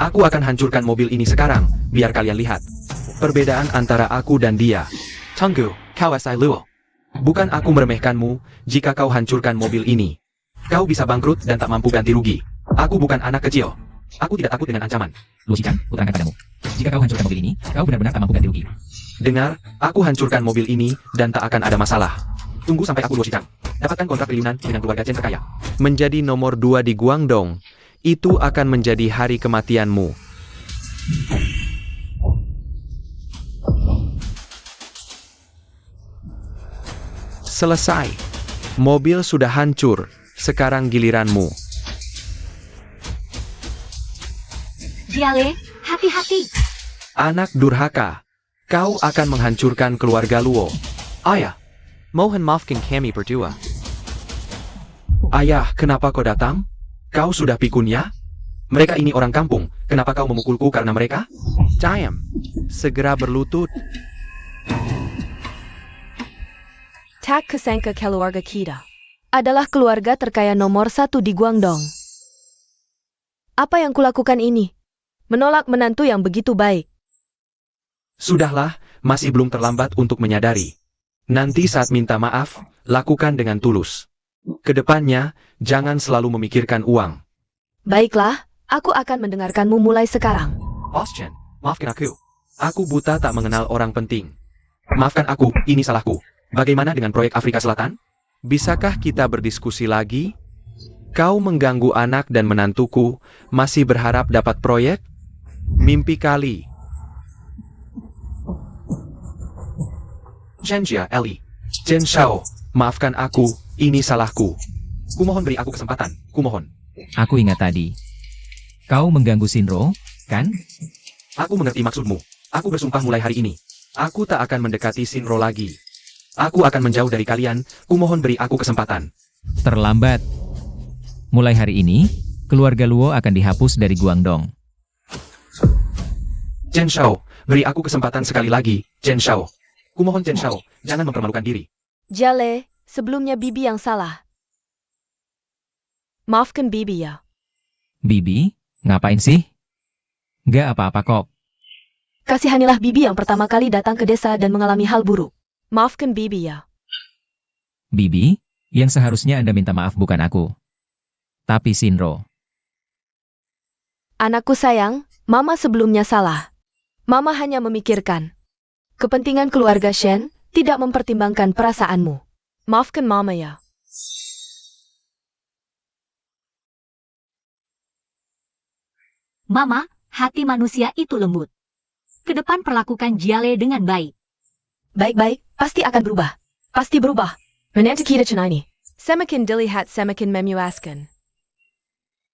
Aku akan hancurkan mobil ini sekarang, biar kalian lihat perbedaan antara aku dan dia. Tunggu, kau SI Luo. Bukan aku meremehkanmu, jika kau hancurkan mobil ini. Kau bisa bangkrut dan tak mampu ganti rugi. Aku bukan anak kecil. Aku tidak takut dengan ancaman. Luo Shichang, kuterangkan padamu. Jika kau hancurkan mobil ini, kau benar-benar tak mampu ganti rugi. Dengar, aku hancurkan mobil ini, dan tak akan ada masalah. Tunggu sampai aku Luo Shichang dapatkan kontrak triliunan dengan keluarga Chen terkaya. Menjadi nomor 2 di Guangdong, itu akan menjadi hari kematianmu. Selesai. Mobil sudah hancur, sekarang giliranmu. Jiale, hati-hati. Anak durhaka, kau akan menghancurkan keluarga Luo. Ayah. Mohon maafkan kami berdua. Ayah, kenapa kau datang? Kau sudah pikun ya? Mereka ini orang kampung, kenapa kau memukulku karena mereka? Diam, segera berlutut. Tak kesangka keluarga kita adalah keluarga terkaya nomor 1 di Guangdong. Apa yang kulakukan ini? Menolak menantu yang begitu baik. Sudahlah, masih belum terlambat untuk menyadari. Nanti saat minta maaf, lakukan dengan tulus. Kedepannya, jangan selalu memikirkan uang. Baiklah, aku akan mendengarkanmu mulai sekarang. Boss Chen, maafkan aku. Aku buta tak mengenal orang penting. Maafkan aku, ini salahku. Bagaimana dengan proyek Afrika Selatan? Bisakah kita berdiskusi lagi? Kau mengganggu anak dan menantuku, masih berharap dapat proyek? Mimpi kali. Zhenjia, Ellie. Jen Shao, maafkan aku, ini salahku. Kumohon beri aku kesempatan, kumohon. Aku ingat tadi. Kau mengganggu Shinro, kan? Aku mengerti maksudmu. Aku bersumpah mulai hari ini. Aku tak akan mendekati Shinro lagi. Aku akan menjauh dari kalian, kumohon beri aku kesempatan. Terlambat. Mulai hari ini, keluarga Luo akan dihapus dari Guangdong. Jen Shao, beri aku kesempatan sekali lagi, Jen Shao. Kumohon Jen Shao, jangan mempermalukan diri. Jiale, sebelumnya Bibi yang salah. Maafkan Bibi ya. Bibi, ngapain sih? Gak apa-apa kok. Kasihanilah Bibi yang pertama kali datang ke desa dan mengalami hal buruk. Maafkan Bibi ya. Bibi, yang seharusnya Anda minta maaf bukan aku. Tapi Shinro. Anakku sayang, Mama sebelumnya salah. Mama hanya memikirkan kepentingan keluarga Shen, tidak mempertimbangkan perasaanmu. Maafkan Mama ya. Mama, hati manusia itu lembut. Kedepan perlakukan Jiale dengan baik. Baik-baik, pasti akan berubah. Pasti berubah. Menantu kita ini. Semakin dilihat semakin memuaskan.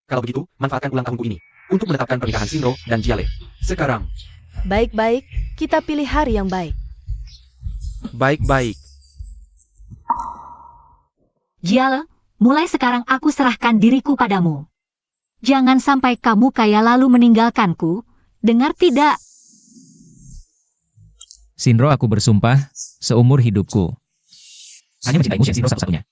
Kalau begitu, manfaatkan ulang tahunku ini untuk menetapkan pernikahan Shinro dan Jiale. Sekarang. Baik-baik, kita pilih hari yang baik. Baik-baik. Jiale, mulai sekarang aku serahkan diriku padamu. Jangan sampai kamu kaya lalu meninggalkanku. Dengar tidak? Shinro, aku bersumpah, seumur hidupku. Hanya mencintaimu, Shinro satu-satunya.